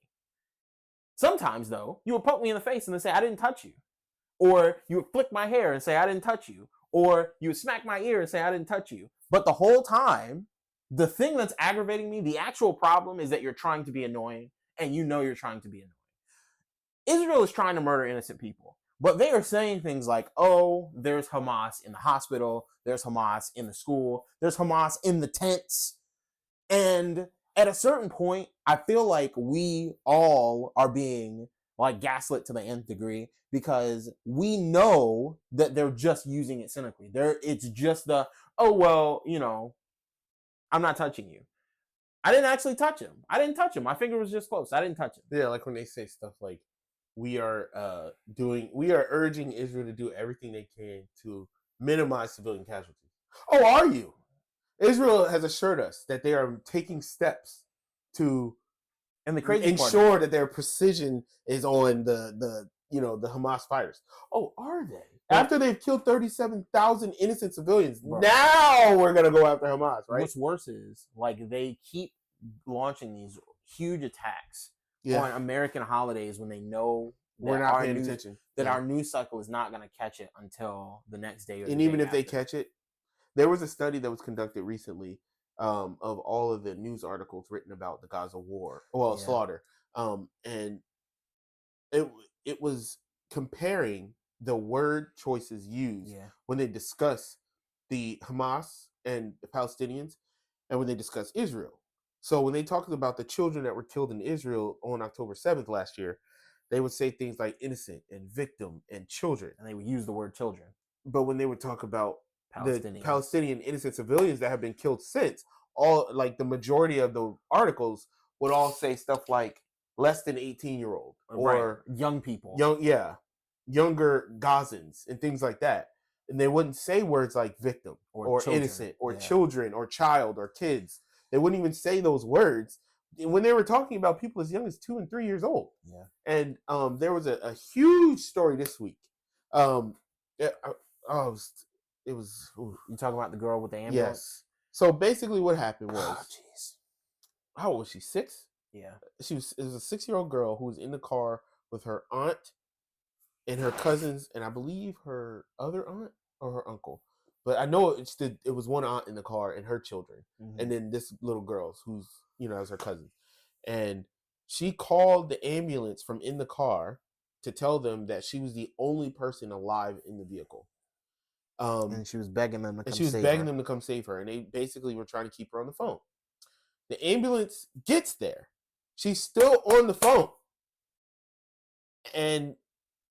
Sometimes, though, you would poke me in the face and then say, I didn't touch you. Or you would flick my hair and say, I didn't touch you. Or you would smack my ear and say, I didn't touch you. But the whole time, the thing that's aggravating me, the actual problem is that you're trying to be annoying, and you know you're trying to be annoying. Israel is trying to murder innocent people. But they are saying things like, oh, there's Hamas in the hospital, there's Hamas in the school, there's Hamas in the tents. And at a certain point, I feel like we all are being, like, gaslit to the nth degree because we know that they're just using it cynically. It's just the, oh, well, I'm not touching you. I didn't actually touch him. My finger was just close. I didn't touch him. Yeah, like when they say stuff like, we are urging Israel to do everything they can to minimize civilian casualties. Oh, are you? Israel has assured us that they are taking steps to ensure that their precision is on the Hamas fighters. Oh, are they? Yeah. After they've killed 37,000 innocent civilians, now we're gonna go after Hamas, right? What's worse is, like, they keep launching these huge attacks on American holidays when they know we're not paying attention. That our news cycle is not going to catch it until the next day. And even if they catch it, there was a study that was conducted recently of all of the news articles written about the Gaza war, slaughter, and it was comparing the word choices used when they discuss the Hamas and the Palestinians, and when they discuss Israel. So when they talked about the children that were killed in Israel on October 7th last year, they would say things like innocent and victim and children. And they would use the word children. But when they would talk about the Palestinian innocent civilians that have been killed since, the majority of the articles would all say stuff like less than 18-year-old or young people. Younger Gazans and things like that. And they wouldn't say words like victim or innocent or children or child or kids. They wouldn't even say those words when they were talking about people as young as 2 and 3 years old. Yeah. And there was a huge story this week. It was. You talking about the girl with the ambulance? Yes. So basically, what happened was, how old was she? 6? Yeah. It was a 6-year-old girl who was in the car with her aunt and her cousins, and I believe her other aunt or her uncle. But I know it was one aunt in the car and her children, and then this little girl who's as her cousin, and she called the ambulance from in the car to tell them that she was the only person alive in the vehicle. And she was begging them to come and she was save begging her. them to come save her, and they basically were trying to keep her on the phone. The ambulance gets there. She's still on the phone. And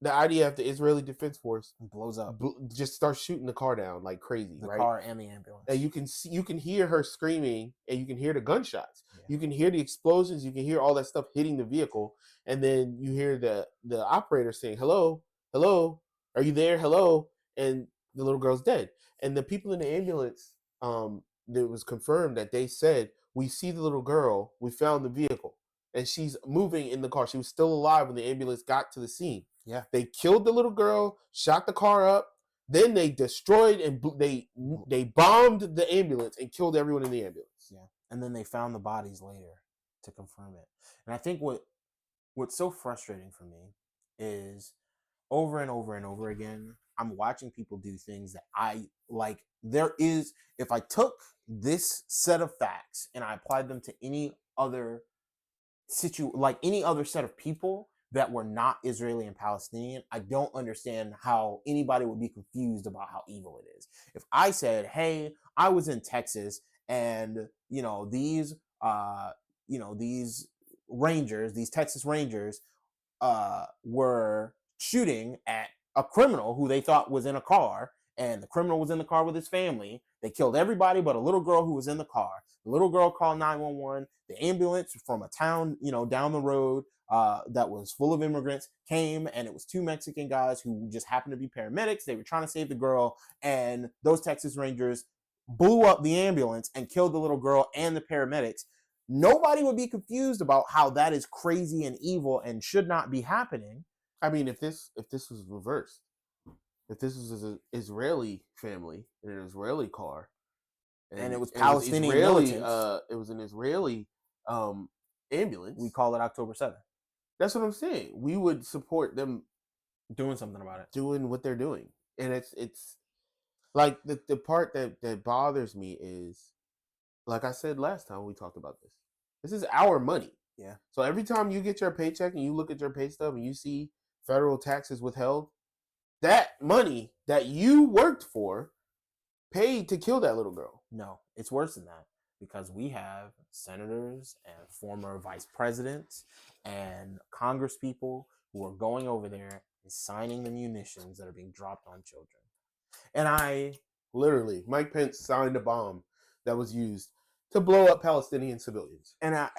the IDF, the Israeli Defense Force, blows up. Just starts shooting the car down like crazy. The right? car and the ambulance. And you can hear her screaming, and you can hear the gunshots. Yeah. You can hear the explosions. You can hear all that stuff hitting the vehicle, and then you hear the operator saying, "Hello, hello, are you there? Hello," and the little girl's dead. And the people in the ambulance, it was confirmed that they said, "We see the little girl. We found the vehicle, and she's moving in the car. She was still alive when the ambulance got to the scene." Yeah, they killed the little girl, shot the car up. Then they destroyed and they bombed the ambulance and killed everyone in the ambulance. Yeah, and then they found the bodies later to confirm it. And I think what's so frustrating for me is over and over and over again, I'm watching people do things that I like. If I took this set of facts and I applied them to any other any other set of people that were not Israeli and Palestinian, I don't understand how anybody would be confused about how evil it is. If I said, "Hey, I was in Texas, and these Rangers, these Texas Rangers, were shooting at a criminal who they thought was in a car, and the criminal was in the car with his family. They killed everybody but a little girl who was in the car. The little girl called 911. The ambulance from a town, down the road that was full of immigrants came, and it was two Mexican guys who just happened to be paramedics. They were trying to save the girl, and those Texas Rangers blew up the ambulance and killed the little girl and the paramedics." Nobody would be confused about how that is crazy and evil and should not be happening. I mean, if this was reversed, if this was an Israeli family in an Israeli car, and it was Palestinian militants, it was an Israeli ambulance. We call it October 7th. That's what I'm saying. We would support them doing something about it, doing what they're doing, and it's like the part that bothers me is, like I said last time we talked about this. This is our money. Yeah. So every time you get your paycheck and you look at your pay stub and you see federal taxes withheld, that money that you worked for paid to kill that little girl. No, it's worse than that, because we have senators and former vice presidents and congresspeople who are going over there and signing the munitions that are being dropped on children. And literally, Mike Pence signed a bomb that was used to blow up Palestinian civilians. And I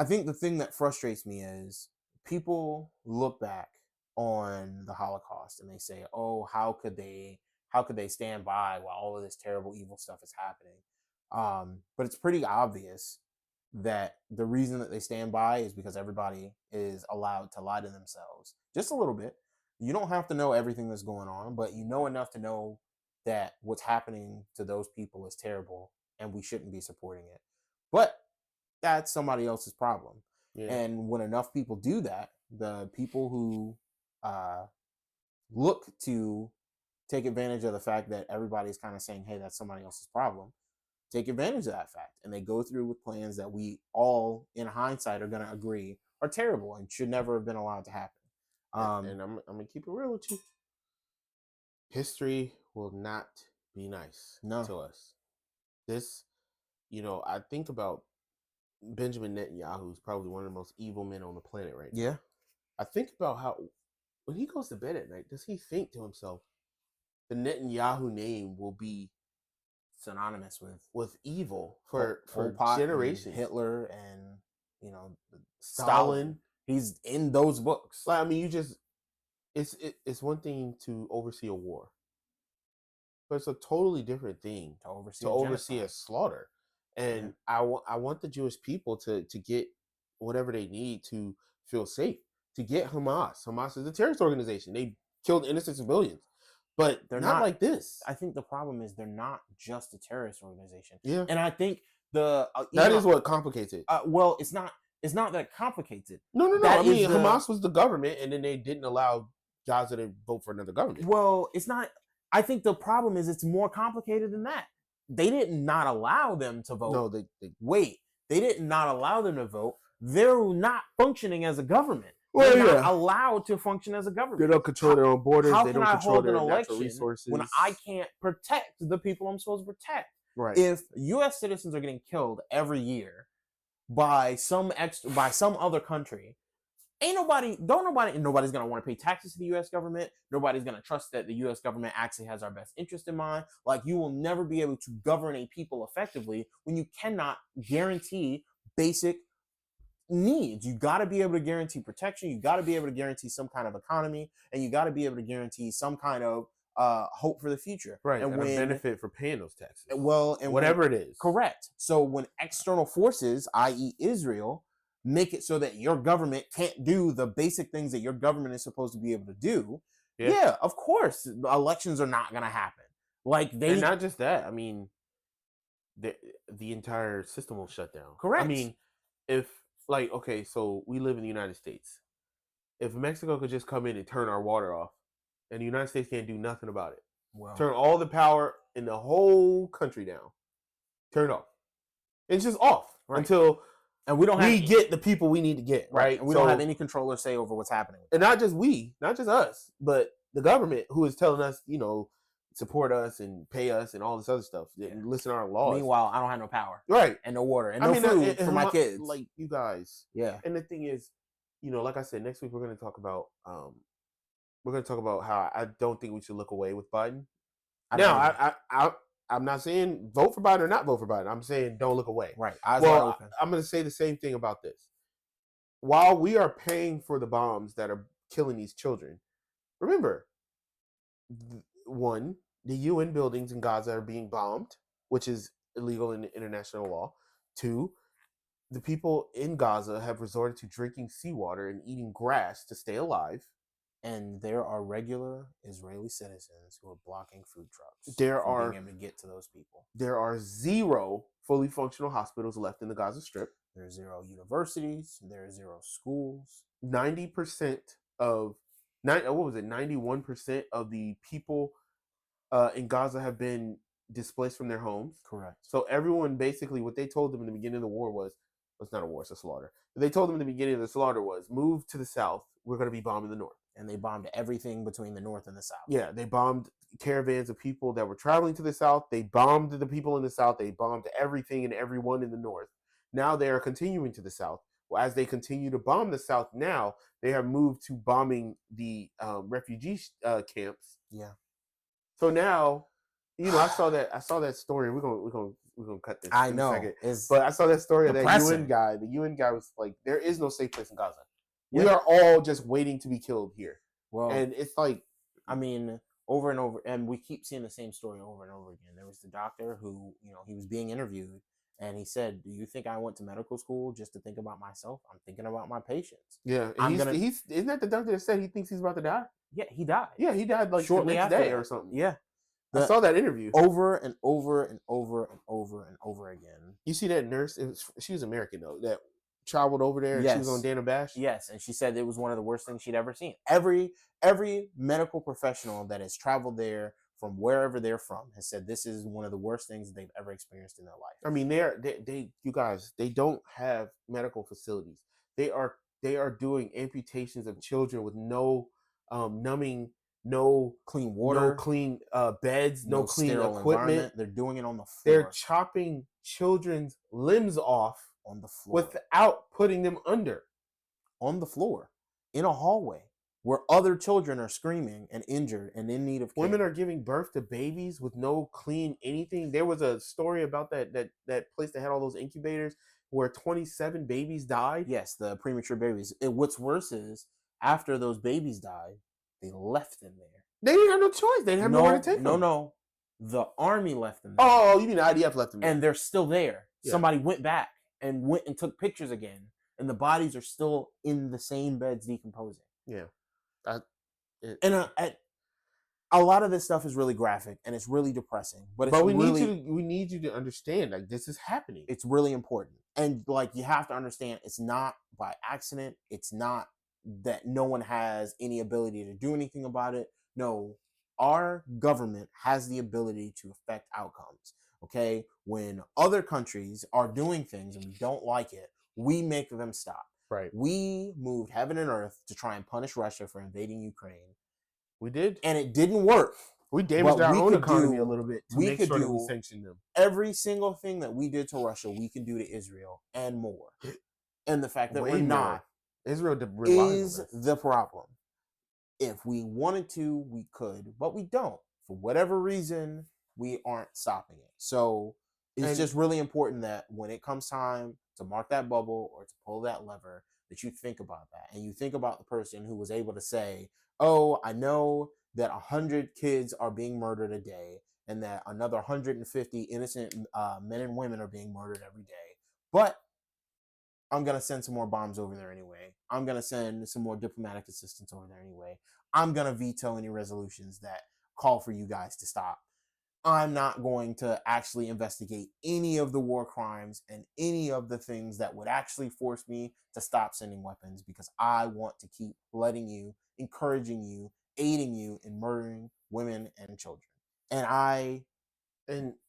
think the thing that frustrates me is people look back on the Holocaust and they say, "Oh, how could they stand by while all of this terrible, evil stuff is happening?" But it's pretty obvious that the reason that they stand by is because everybody is allowed to lie to themselves just a little bit. You don't have to know everything that's going on, but you know enough to know that what's happening to those people is terrible and we shouldn't be supporting it. But that's somebody else's problem. Yeah. And when enough people do that, the people who look to take advantage of the fact that everybody's kind of saying, "Hey, that's somebody else's problem," take advantage of that fact. And they go through with plans that we all, in hindsight, are going to agree are terrible and should never have been allowed to happen. And I'm going to keep it real with you. History will not be nice to us. This, I think about Benjamin Netanyahu, who's probably one of the most evil men on the planet right now. Yeah. I think about how, when he goes to bed at night, does he think to himself, the Netanyahu name will be synonymous with evil for and generations? Hitler and, Stalin. He's in those books. Like, I mean, it's one thing to oversee a war, but it's a totally different thing to oversee a slaughter. And I want the Jewish people to get whatever they need to feel safe, to get Hamas. Hamas is a terrorist organization. They killed innocent civilians, but they're not like this. I think the problem is they're not just a terrorist organization. Yeah. And I think that is what complicates it. Well, it's not that complicated. No. I mean, Hamas was the government, and then they didn't allow Gaza to vote for another government. Well, it's not. I think the problem is it's more complicated than that. They did not allow them to vote. No, They did not allow them to vote. They're not functioning as a government. They're not allowed to function as a government. They don't control their own borders. How they can don't I control hold an their natural election resources when I can't protect the people I'm supposed to protect? Right. If U.S. citizens are getting killed every year by some other country, nobody's gonna want to pay taxes to the U.S. government. Nobody's gonna trust that the U.S. government actually has our best interest in mind. Like, you will never be able to govern a people effectively when you cannot guarantee basic needs. You got to be able to guarantee protection. You got to be able to guarantee some kind of economy, and you got to be able to guarantee some kind of hope for the future. Right. And a benefit for paying those taxes. Well, and whatever it is. Correct. So when external forces, i.e. Israel, make it so that your government can't do the basic things that your government is supposed to be able to do, yeah of course, elections are not going to happen. Like, and not just that. I mean, the entire system will shut down. Correct. I mean, if, like, okay, so we live in the United States. If Mexico could just come in and turn our water off, and the United States can't do nothing about it, turn all the power in the whole country down, turn it off. It's just off until we get the people we need to get, right? And we don't have any control or say over what's happening. And not just us, but the government, who is telling us, support us and pay us and all this other stuff and listen to our laws. Meanwhile, I don't have no power, right? And no water and no food for my kids. Like, you guys, yeah. And the thing is, like I said, next week we're going to talk about how I don't think we should look away with Biden. I'm not saying vote for Biden or not vote for Biden. I'm saying don't look away. Right. I'm going to say the same thing about this. While we are paying for the bombs that are killing these children, remember, one, the UN buildings in Gaza are being bombed, which is illegal in international law. Two, the people in Gaza have resorted to drinking seawater and eating grass to stay alive. And there are regular Israeli citizens who are blocking food trucks being able to get to those people. There are 0 fully functional hospitals left in the Gaza Strip. There are 0 universities. There are 0 schools. 91% of the people in Gaza have been displaced from their homes. Correct. So everyone, basically, what they told them in the beginning of the war was, it's not a war, it's a slaughter. What they told them in the beginning of the slaughter was, move to the south, we're going to be bombing the north. And they bombed everything between the north and the south. Yeah, they bombed caravans of people that were traveling to the south. They bombed the people in the south. They bombed everything and everyone in the north. Now they are continuing to the south. Well, as they continue to bomb the south now, they have moved to bombing the refugee camps. Yeah. So now, I saw that story. We're gonna cut this. I know. But I saw that story of that UN guy. The UN guy was like, there is no safe place in Gaza. Yeah. We are all just waiting to be killed here. Well, and it's like, I mean, over and over, and we keep seeing the same story over and over again. There was the doctor who, he was being interviewed, and he said, "Do you think I went to medical school just to think about myself? I'm thinking about my patients." Yeah, isn't that the doctor that said he thinks he's about to die? Yeah, he died. Yeah, he died like shortly the next day or something. Yeah. I saw that interview over and over and over and over and over again. You see that nurse? She was American though. That traveled over there and she was on Dana Bash. Yes, and she said it was one of the worst things she'd ever seen. Every medical professional that has traveled there from wherever they're from has said this is one of the worst things they've ever experienced in their life. I mean, you guys, they don't have medical facilities. They are doing amputations of children with no numbing, no clean water, no clean beds, no clean equipment. They're doing it on the floor. They're chopping children's limbs off on the floor without putting them under. On the floor, in a hallway, where other children are screaming and injured and in need of care. Women are giving birth to babies with no clean anything. There was a story about that place that had all those incubators where 27 babies died. Yes, the premature babies. And what's worse is, after those babies died, they left them there. They didn't have no choice. They didn't have nowhere to take them. No. The army left them there. Oh, you mean the IDF left them there? And they're still there. Yeah. Somebody went back and took pictures again. And the bodies are still in the same beds decomposing. Yeah. A lot of this stuff is really graphic and it's really depressing. But we need you to understand, like, this is happening. It's really important. And like, you have to understand, it's not by accident. It's not that no one has any ability to do anything about it. No, our government has the ability to affect outcomes. Okay? When other countries are doing things and we don't like it, we make them stop. Right. We moved heaven and earth to try and punish Russia for invading Ukraine. We did. And it didn't work. We damaged our own economy a do- little bit to we make could sure that do we sanction them. Every single thing that we did to Russia, we can do to Israel and more. And the fact that Way we're more. not Israel relies is on us. the problem. If we wanted to, we could, but we don't. For whatever reason, we aren't stopping it. So it's just really important that when it comes time to mark that bubble or to pull that lever, that you think about that. And you think about the person who was able to say, oh, I know that 100 kids are being murdered a day and that another 150 innocent men and women are being murdered every day. But I'm going to send some more bombs over there anyway. I'm going to send some more diplomatic assistance over there anyway. I'm going to veto any resolutions that call for you guys to stop. I'm not going to actually investigate any of the war crimes and any of the things that would actually force me to stop sending weapons because I want to keep letting you, encouraging you, aiding you in murdering women and children. And I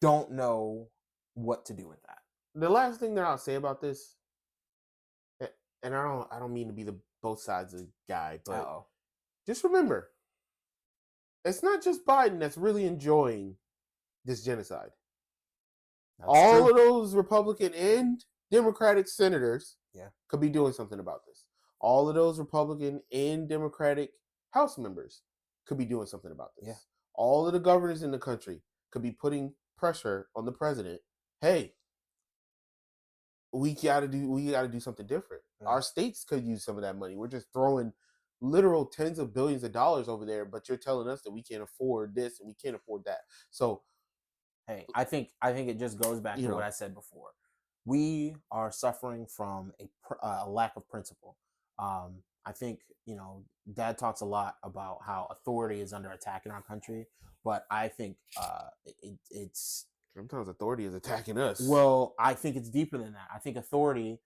don't know what to do with that. The last thing that I'll say about this, and I don't mean to be the both sides of the guy, but just remember, it's not just Biden that's really enjoying this genocide. All of those Republican and Democratic senators could be doing something about this. All of those Republican and Democratic House members could be doing something about this. Yeah. All of the governors in the country could be putting pressure on the president. Hey, we gotta do something different. Yeah. Our states could use some of that money. We're just throwing literal tens of billions of dollars over there, but you're telling us that we can't afford this and we can't afford that. So, hey, I think it just goes back to what I said before. We are suffering from a lack of principle. I think, Dad talks a lot about how authority is under attack in our country, but I think it's sometimes authority is attacking us. Well, I think it's deeper than that. I think authority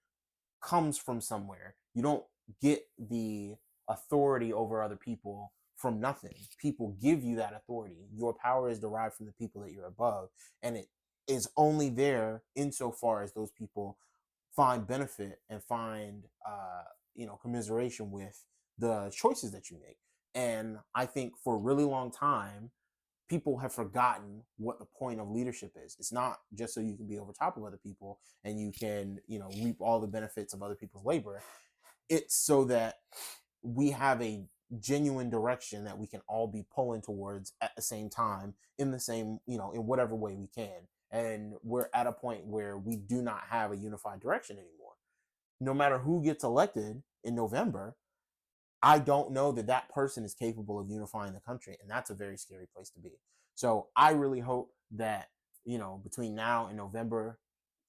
comes from somewhere. You don't get the authority over other people from nothing. People give you that authority. Your power is derived from the people that you're above, and it is only there insofar as those people find benefit and find commiseration with the choices that you make. And I think for a really long time, people have forgotten what the point of leadership is. It's not just so you can be over top of other people and you can, reap all the benefits of other people's labor. It's so that we have a genuine direction that we can all be pulling towards at the same time in the same, in whatever way we can. And we're at a point where we do not have a unified direction anymore. No matter who gets elected in November, I don't know that person is capable of unifying the country, and that's a very scary place to be. So I really hope that, between now and November,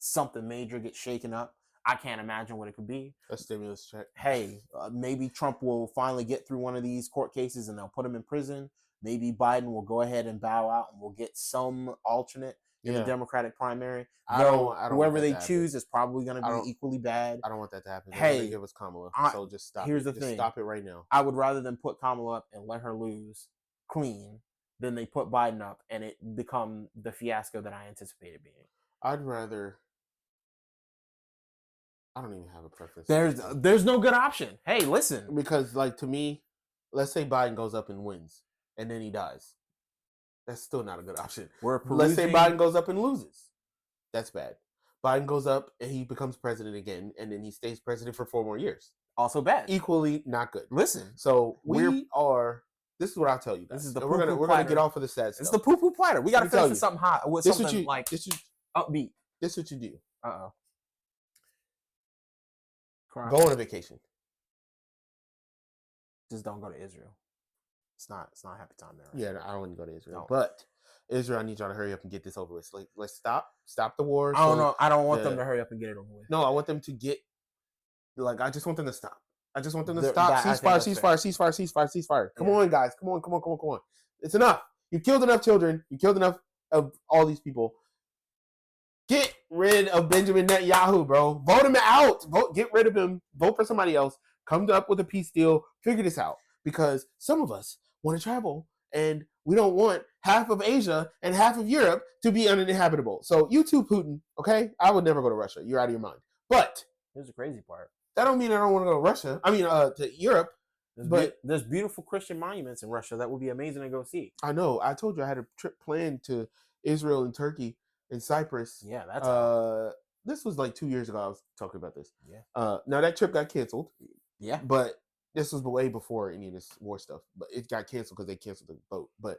something major gets shaken up. I can't imagine what it could be. A stimulus check. Hey, maybe Trump will finally get through one of these court cases and they'll put him in prison. Maybe Biden will go ahead and bow out and we'll get some alternate in the Democratic primary. Whoever they choose is probably going to be equally bad. I don't want that to happen. Hey, give us Kamala. So just stop. Here's the thing. Stop it right now. I would rather than put Kamala up and let her lose clean than they put Biden up and it become the fiasco that I anticipated being. I don't even have a preference. There's no good option. Hey, listen. Because to me, let's say Biden goes up and wins and then he dies. That's still not a good option. Let's say Biden goes up and loses. That's bad. Biden goes up and he becomes president again, and then he stays president for 4 more years. Also bad. Equally not good. Listen. So this is what I'll tell you guys. This is the we're gonna get off of the sad stuff. It's the poo-poo platter. We gotta finish with something hot. With something upbeat. This is what you do. Uh-oh. Go on a vacation. Just don't go to Israel. It's not a happy time there. Right? Yeah, I don't want to go to Israel. No. But Israel, I need y'all to hurry up and get this over with. Let's stop the war. I don't know. I don't want them to hurry up and get it over with. No, I want them to get. I just want them to stop. I just want them to stop. Ceasefire. Come on, guys. Come on. It's enough. You killed enough children. You killed enough of all these people. Get rid of Benjamin Netanyahu, bro. Vote him out. Get rid of him. Vote for somebody else. Come up with a peace deal. Figure this out. Because some of us want to travel, and we don't want half of Asia and half of Europe to be uninhabitable. So you too, Putin, okay? I would never go to Russia. You're out of your mind. But here's the crazy part. That don't mean I don't want to go to Russia. I mean, to Europe. There's beautiful Christian monuments in Russia that would be amazing to go see. I know. I told you I had a trip planned to Israel and Turkey and Cyprus. Yeah, that's this was like 2 years ago. I was talking about this. Yeah. Now that trip got canceled. Yeah. But this was way before any of this war stuff. But it got canceled because they canceled the boat. But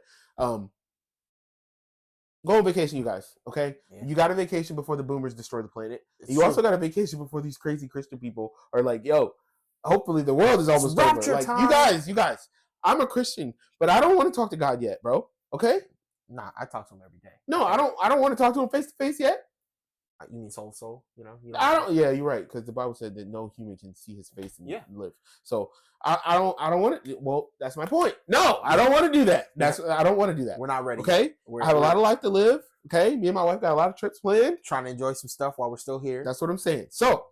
go on vacation, you guys. Okay, you got a vacation before the boomers destroy the planet. You also got a vacation before these crazy Christian people are like, "Yo, hopefully the world is almost over." Like, you guys. I'm a Christian, but I don't want to talk to God yet, bro. Okay? Nah, I talk to him every day. No, I don't want to talk to him face to face yet. You mean soul? You know? I don't. Yeah, you're right, because the Bible said that no human can see his face and live. So I don't want to. Well, that's my point. No, I don't want to do that. I don't want to do that. We're not ready. Okay, I have a lot of life to live. Okay, me and my wife got a lot of trips planned. Trying to enjoy some stuff while we're still here. That's what I'm saying. So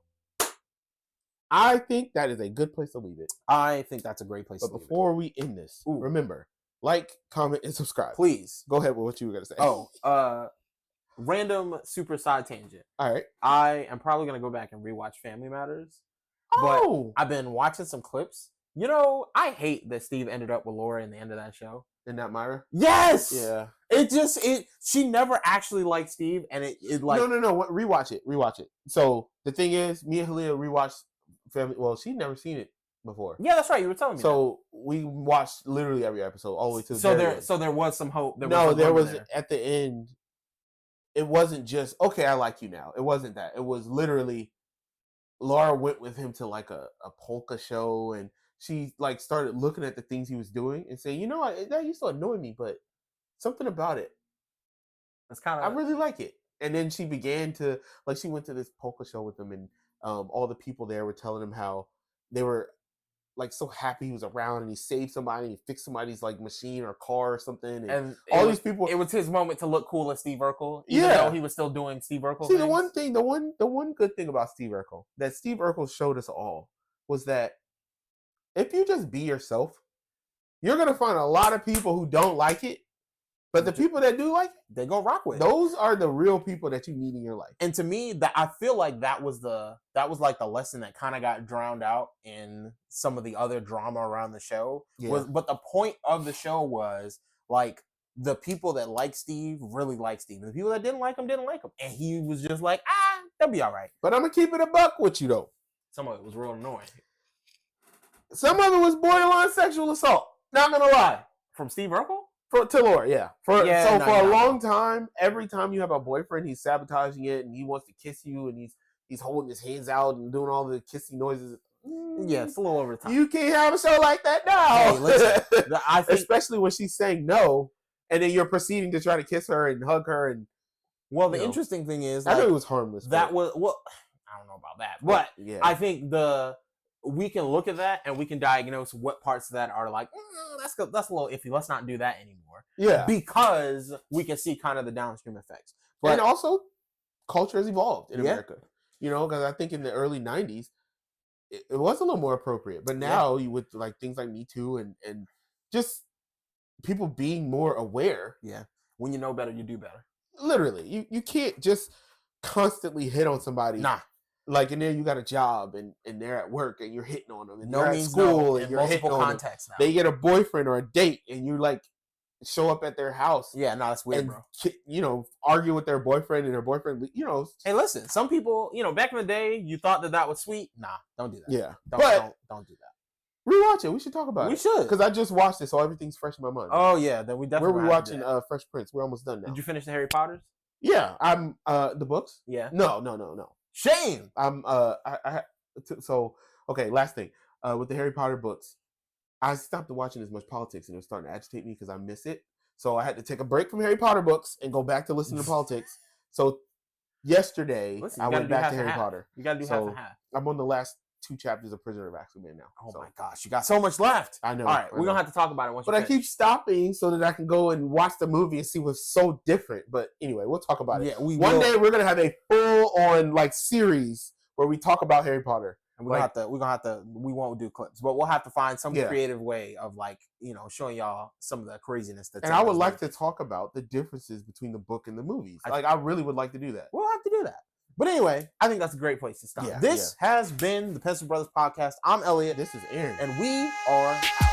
I think that is a good place to leave it. I think that's a great place to leave it. But before we end this, remember, like, comment, and subscribe. Please. Go ahead with what you were going to say. Random super side tangent. All right. I am probably going to go back and rewatch Family Matters. But I've been watching some clips. You know, I hate that Steve ended up with Laura in the end of that show. Isn't that Myra? Yes! Yeah. She never actually liked Steve, and it like... No. Rewatch it. So, the thing is, me and Halia rewatched Family... Well, she'd never seen it before. Yeah, that's right. You were telling me So, we watched literally every episode, all the way to the very end. So, there was some hope. There was at the end... It wasn't just, okay, I like you now. It wasn't that. It was literally, Laura went with him to like a polka show, and she like started looking at the things he was doing and saying, you know, that used to annoy me, but something about it. That's kind of... I really like it. And then she began to, like, she went to this polka show with him, and all the people there were telling him how they were like so happy he was around, and he saved somebody, and he fixed somebody's like machine or car or something, and all these people. It was his moment to look cool as Steve Urkel, even though he was still doing Steve Urkel. See, the one good thing about Steve Urkel that Steve Urkel showed us all was that if you just be yourself, you're gonna find a lot of people who don't like it. But the people that do like it, they go rock with. Those are the real people that you need in your life. And to me, that I feel like that was like the lesson that kind of got drowned out in some of the other drama around the show. Yeah. But the point of the show was like the people that like Steve really like Steve. And the people that didn't like him didn't like him. And he was just like, they'll be all right. But I'm gonna keep it a buck with you though. Some of it was real annoying. Some of it was borderline sexual assault. Not gonna lie. From Steve Urkel? To Laura, yeah. For a long time, every time you have a boyfriend, he's sabotaging it, and he wants to kiss you, and he's holding his hands out and doing all the kissy noises. Yeah, it's a little over the top. You can't have a show like that now. Hey, listen, I think, especially when she's saying no, and then you're proceeding to try to kiss her and hug her. And the interesting thing is, I know it was harmless. I don't know about that, but yeah. I think we can look at that and we can diagnose what parts of that are like, that's a little iffy. Let's not do that anymore. Yeah. Because we can see kind of the downstream effects. But, and also, culture has evolved in America. You know, because I think in the early 90s, it was a little more appropriate. But now, you with like things like Me Too and just people being more aware. Yeah. When you know better, you do better. Literally. You can't just constantly hit on somebody. Nah. Like, and then you got a job and they're at work and you're hitting on them. And they're at school and you're hitting on them. They get a boyfriend or a date and you like show up at their house. Yeah, no, that's weird, bro. You know, argue with their boyfriend and their boyfriend, you know. Hey, listen, some people, you know, back in the day, you thought that was sweet. Nah, don't do that. Yeah. Don't do that. Rewatch it. We should talk about it. We should. Because I just watched it, so everything's fresh in my mind. Oh, yeah. Then we definitely We're rewatching Fresh Prince. We're almost done now. Did you finish the Harry Potters? Yeah. I'm, the books? Yeah. No. Shame. Okay, last thing. With the Harry Potter books, I stopped watching as much politics and it was starting to agitate me because I miss it. So I had to take a break from Harry Potter books and go back to listening to politics. So yesterday, I went back to Harry Potter. You got to do half and half. I'm on the last 2 chapters of Prisoner of Azkaban now. Oh my gosh, you got so much left. I know. All right, we're going to have to talk about it once. But I keep stopping so that I can go and watch the movie and see what's so different. But anyway, we'll talk about it. Yeah, One day we're going to have a full-on like series where we talk about Harry Potter. And we won't do clips, but we'll have to find some creative way of like, you know, showing y'all some of the craziness that's. And I would like to talk about the differences between the book and the movies. I really would like to do that. We'll have to do that. But anyway, I think that's a great place to stop. Yeah, This has been the Pensive Brothers Podcast. I'm Elliot. This is Aaron. And we are out.